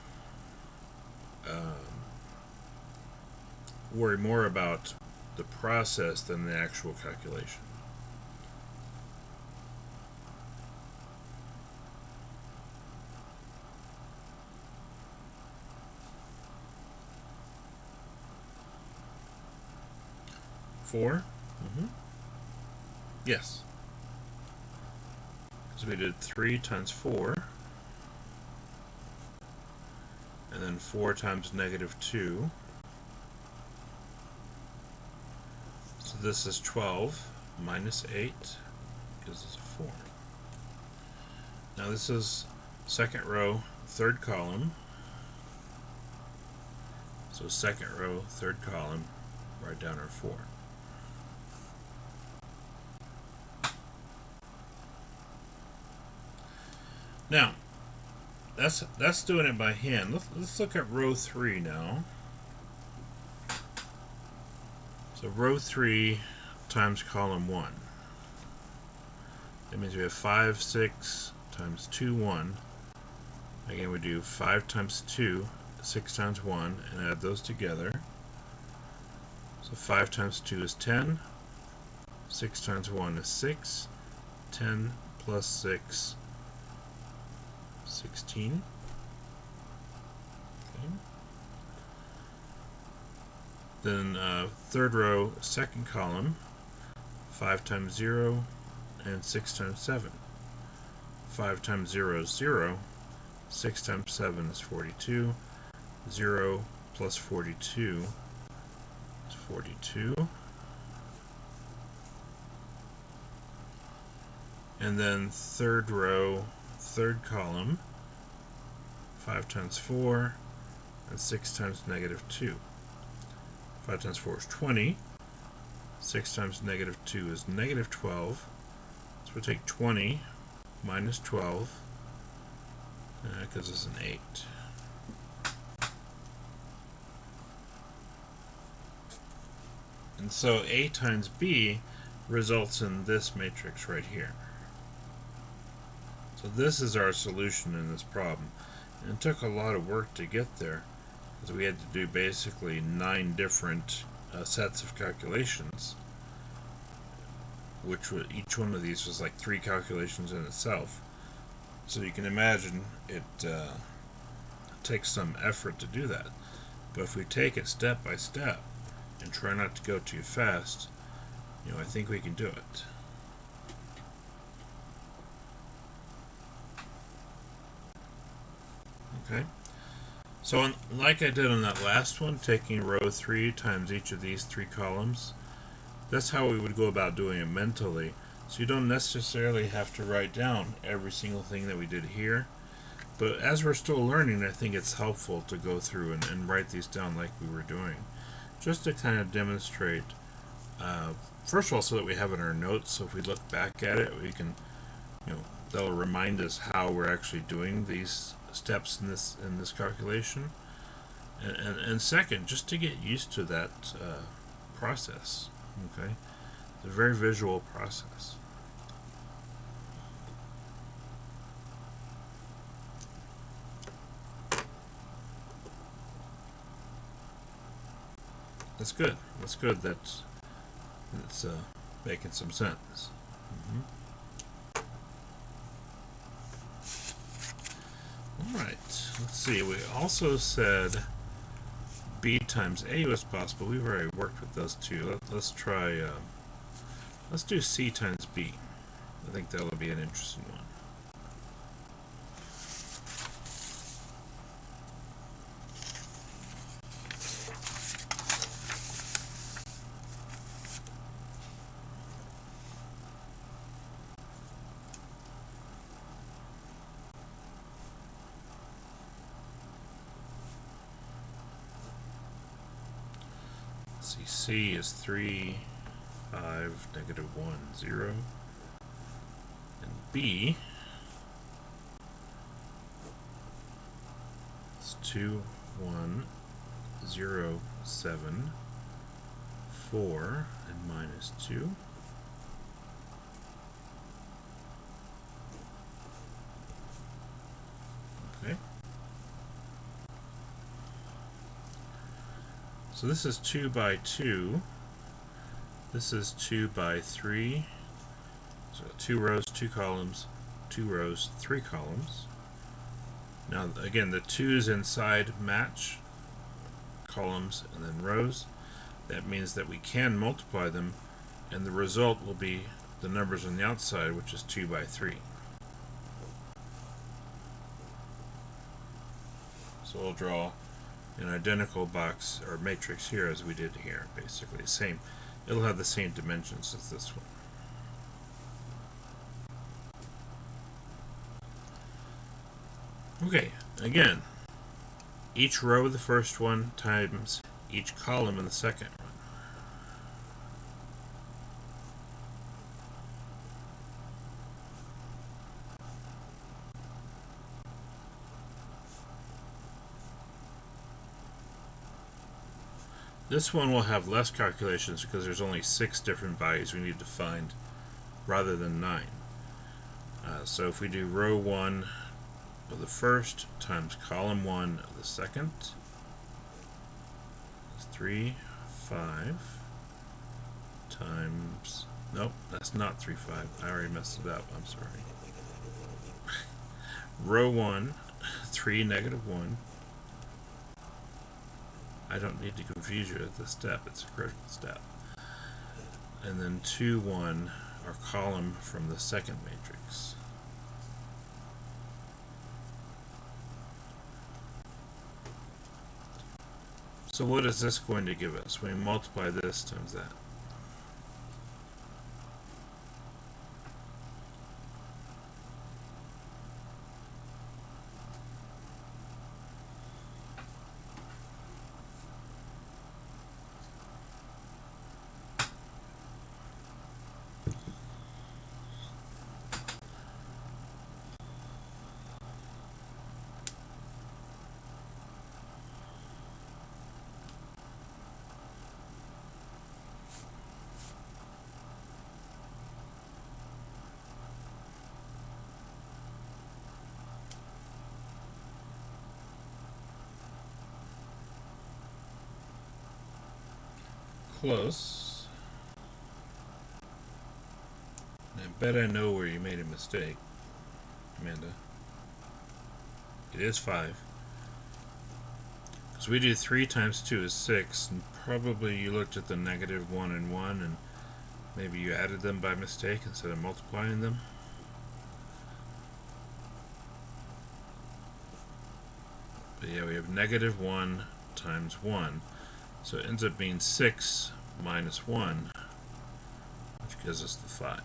worry more about the process than the actual calculation. Four? Yes. Because we did 3 times 4, and then 4 times -2. So this is 12 minus 8 gives us a 4. Now this is second row, third column. So second row, third column, write down our 4. Now, that's doing it by hand. Let's look at row 3 now. So row 3 times column 1. That means we have 5, 6 times 2, 1. Again, we do 5 times 2, 6 times 1, and add those together. So 5 times 2 is 10. 6 times 1 is 6. 10 plus 6, 16. Okay. Then third row, second column, 5 times 0 and 6 times 7. 5 times 0 is 0. 6 times 7 is 42. 0 plus 42 is 42. And then third row, third column, 5 times 4 and 6 times -2. 5 times 4 is 20. 6 times -2 is -12. So we take 20 minus 12, and that gives us an 8. And so A times B results in this matrix right here. So this is our solution in this problem. And it took a lot of work to get there, because we had to do basically 9 different sets of calculations, which each one of these was like 3 calculations in itself. So you can imagine it takes some effort to do that. But if we take it step by step and try not to go too fast, I think we can do it. Okay. So like I did on that last one, taking row 3 times each of these 3 columns, that's how we would go about doing it mentally. So you don't necessarily have to write down every single thing that we did here. But as we're still learning, I think it's helpful to go through and write these down like we were doing, just to kind of demonstrate, first of all, so that we have it in our notes, so if we look back at it, we can, that'll remind us how we're actually doing these steps in this calculation, and second, just to get used to that process. Okay, it's a very visual process. That's good. That's good. That's making some sense. Alright, let's see. We also said B times A was possible. We've already worked with those two. Let's try, let's do C times B. I think that'll be an interesting one. See, C is 3, 5, -1, 0. And B It's 2, 1, 0, 7, 4, and minus 2. Okay. So this is 2 by 2. This is 2 by 3. So 2 rows, 2 columns, 2 rows, 3 columns. Now again, the 2's inside match columns and then rows. That means that we can multiply them, and the result will be the numbers on the outside, which is 2 by 3. So we'll draw an identical box or matrix here as we did here, basically. Same. It'll have the same dimensions as this one. Okay, again, each row of the first one times each column in the second one. This one will have less calculations because there's only 6 different values we need to find rather than 9. So if we do row 1 of the first times column 1 of the second, it's 3, 5 times, nope, that's not 3, 5. I already messed it up, I'm sorry. Row 1, 3, negative 1. I don't need to confuse you at this step, it's a critical step. And then 2, 1, our column from the second matrix. So what is this going to give us? We multiply this times that. Close. I bet I know where you made a mistake, Amanda. It is 5. So we do 3 times 2 is 6, and probably you looked at the negative 1 and 1, and maybe you added them by mistake instead of multiplying them. But yeah, we have negative 1 times 1. So it ends up being 6 minus 1, which gives us the 5.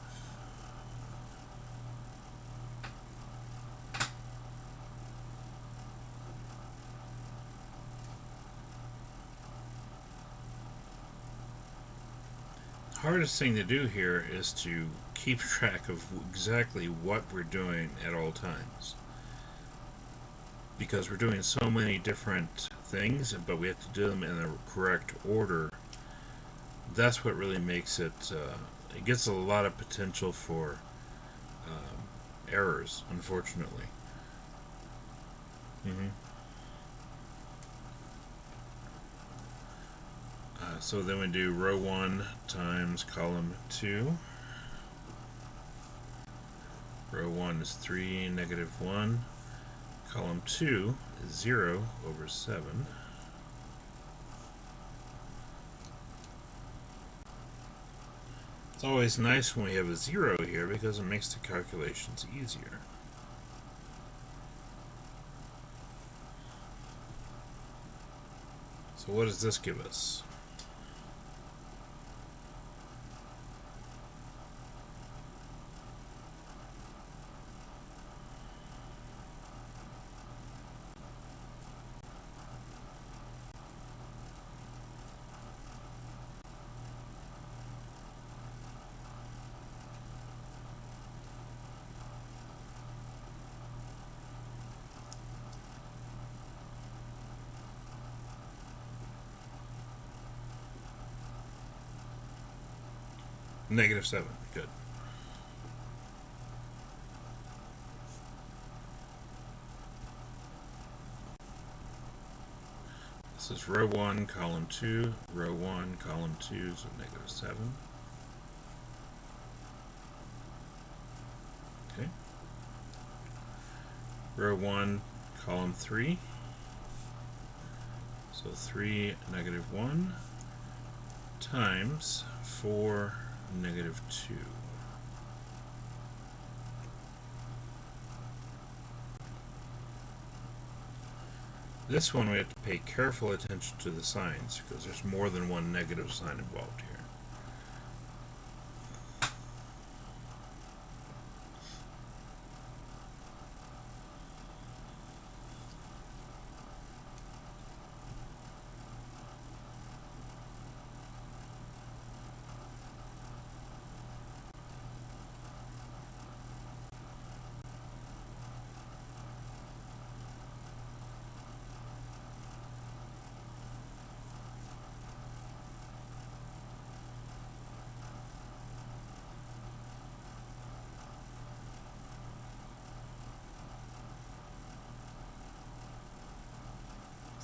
The hardest thing to do here is to keep track of exactly what we're doing at all times, because we're doing so many different things, but we have to do them in the correct order. That's what really makes it, it gets a lot of potential for errors, unfortunately. So then we do row 1 times column 2. Row 1 is 3, negative 1. Column 2 is 0 over 7. It's always nice when we have a 0 here because it makes the calculations easier. So what does this give us? -7. Good. This is row 1, column 2, row 1, column 2, so -7. Okay. Row 1, column 3. So 3, -1 times 4, -2. This one we have to pay careful attention to the signs because there's more than one negative sign involved here.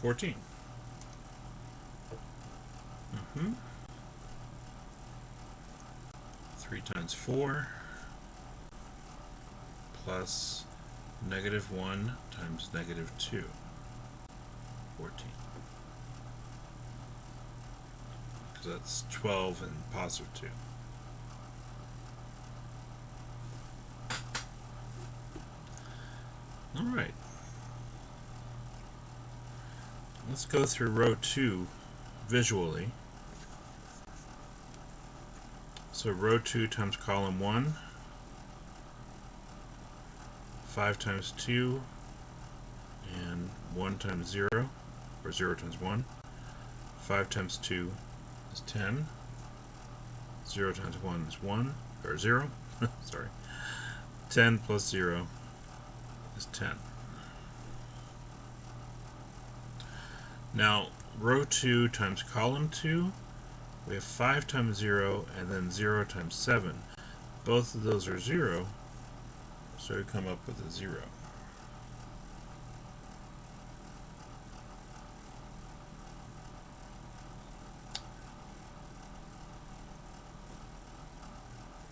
-14. 3 times 4 plus -1 times -2. 14. Because that's 12 and +2. Alright. Let's go through row 2 visually. So row 2 times column 1, 5 times 2, and 1 times 0, or 0 times 1. 5 times 2 is 10. 0 times 1 is 1, or 0. Sorry. 10 plus 0 is 10. Now, row 2 times column 2, we have 5 times 0 and then 0 times 7. Both of those are 0, so we come up with a 0.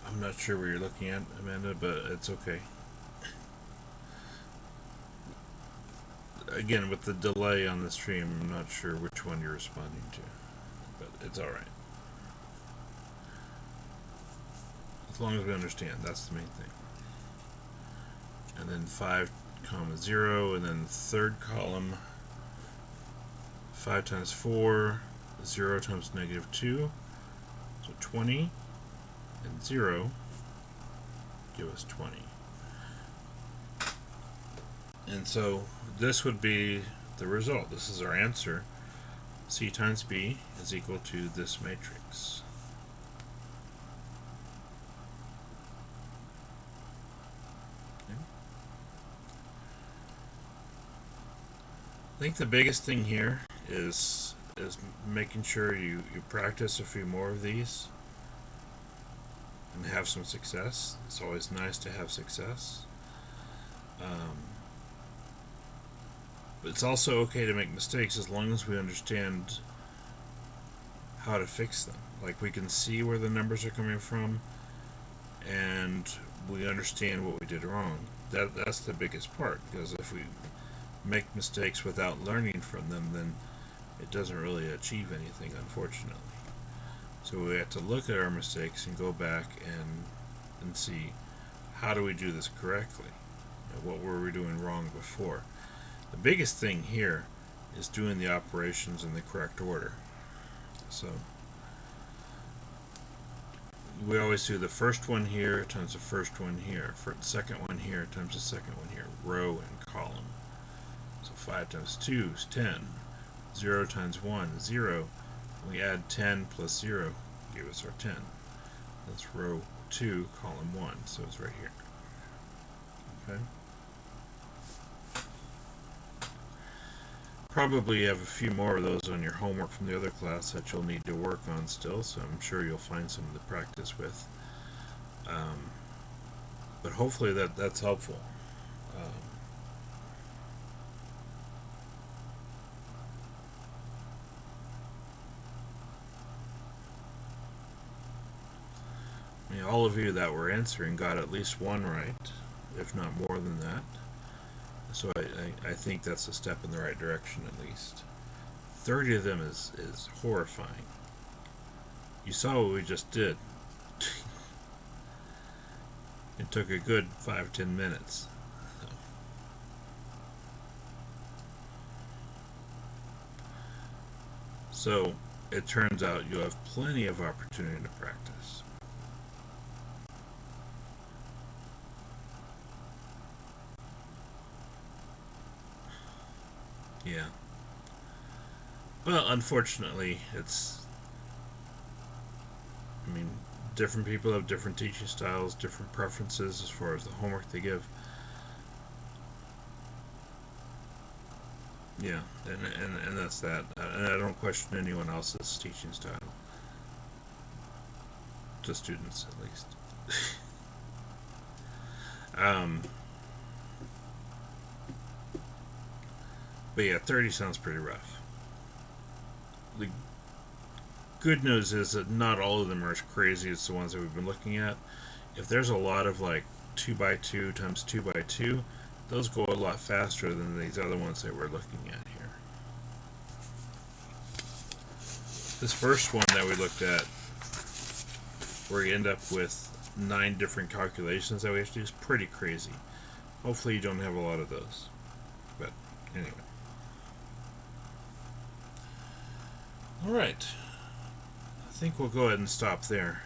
I'm not sure what you're looking at, Amanda, but it's okay. Again, with the delay on the stream, I'm not sure which one you're responding to, but it's alright. As long as we understand, that's the main thing. And then 5, 0, and then the third column, 5 times 4, 0 times -2, so 20, and 0 give us 20. And so this would be the result. This is our answer. C times B is equal to this matrix. Okay. I think the biggest thing here is making sure you practice a few more of these and have some success. It's always nice to have success. But it's also okay to make mistakes as long as we understand how to fix them. Like, we can see where the numbers are coming from and we understand what we did wrong. That's the biggest part, because if we make mistakes without learning from them, then it doesn't really achieve anything, unfortunately. So we have to look at our mistakes and go back and see, how do we do this correctly? What were we doing wrong before? The biggest thing here is doing the operations in the correct order. So we always do the first one here times the first one here, for the second one here times the second one here, row and column. So 5 times 2 is 10. 0 times 1 is 0. We add 10 plus 0, give us our 10. That's row 2, column 1, so it's right here. Okay. probably have a few more of those on your homework from the other class that you'll need to work on still, so I'm sure you'll find some to practice with. But hopefully that's helpful. I mean, all of you that were answering got at least one right, if not more than that. So I think that's a step in the right direction at least. 30 of them is horrifying. You saw what we just did. It took a good 5-10 minutes. So it turns out you'll have plenty of opportunity to practice. Yeah. Well, unfortunately, I mean, different people have different teaching styles, different preferences as far as the homework they give. Yeah, and that's that. And I don't question anyone else's teaching style. To students, at least. But yeah, 30 sounds pretty rough. The good news is that not all of them are as crazy as the ones that we've been looking at. If there's a lot of like 2x2 times 2x2, those go a lot faster than these other ones that we're looking at here. This first one that we looked at, where you end up with 9 different calculations that we have to do, is pretty crazy. Hopefully you don't have a lot of those. But anyway. Alright. I think we'll go ahead and stop there.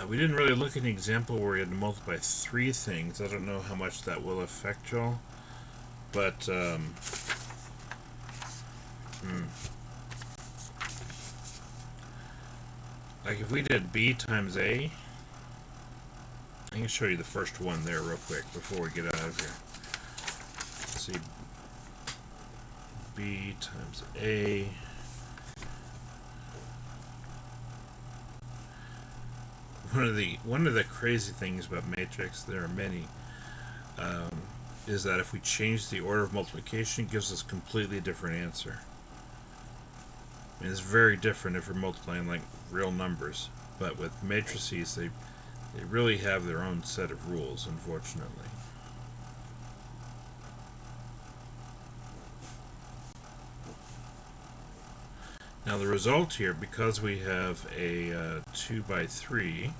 We didn't really look at an example where we had to multiply 3 things. I don't know how much that will affect y'all. But, like if we did b times a, I can show you the first one there real quick before we get out of here. Let's see, b times a. One of the crazy things about matrix, there are many, is that if we change the order of multiplication, it gives us a completely different answer. I mean, it's very different if we're multiplying like real numbers, but with matrices, they really have their own set of rules, unfortunately. Now the result here, because we have a 2 by 3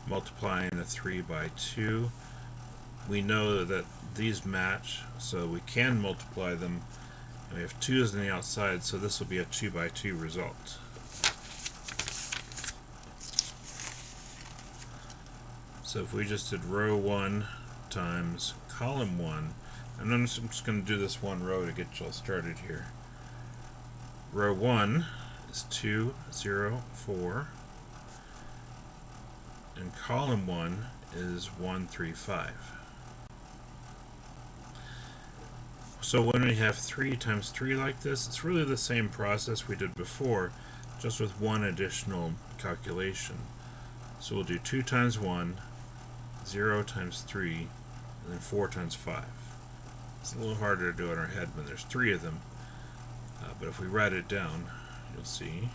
multiplying a 3 by 2, we know that these match, so we can multiply them. And we have 2's on the outside, so this will be a 2 by 2 result. So if we just did row 1 times column 1, and I'm just going to do this one row to get you all started here. Row 1 is 2, 0, 4, and column 1 is 1, 3, 5. So when we have 3 times 3 like this, it's really the same process we did before, just with one additional calculation. So we'll do 2 times 1, 0 times 3, and then 4 times 5. It's a little harder to do in our head when there's 3 of them. But if we write it down, you'll see.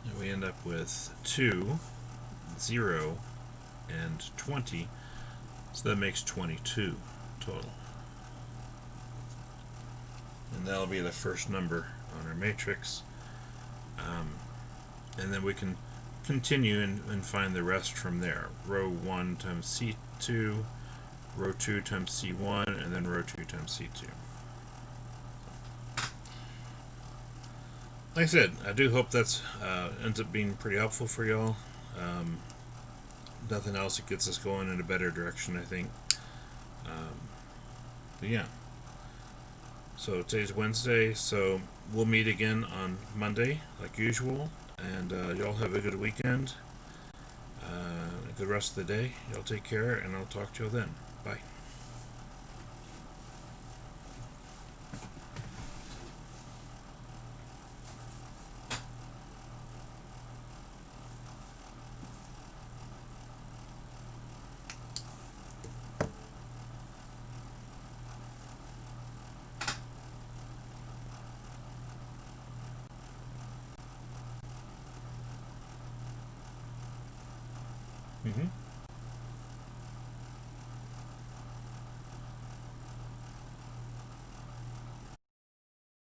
And we end up with 2, 0, and 20. So that makes 22 total. And that'll be the first number on our matrix. And then we can continue and find the rest from there. Row 1 times C2, row 2 times C1, and then row 2 times C2. Like I said, I do hope that's ends up being pretty helpful for y'all. Nothing else that gets us going in a better direction, I think. But yeah. So today's Wednesday, so we'll meet again on Monday, like usual. And y'all have a good weekend, a good rest of the day. Y'all take care, and I'll talk to you then. Bye. Mm-hmm.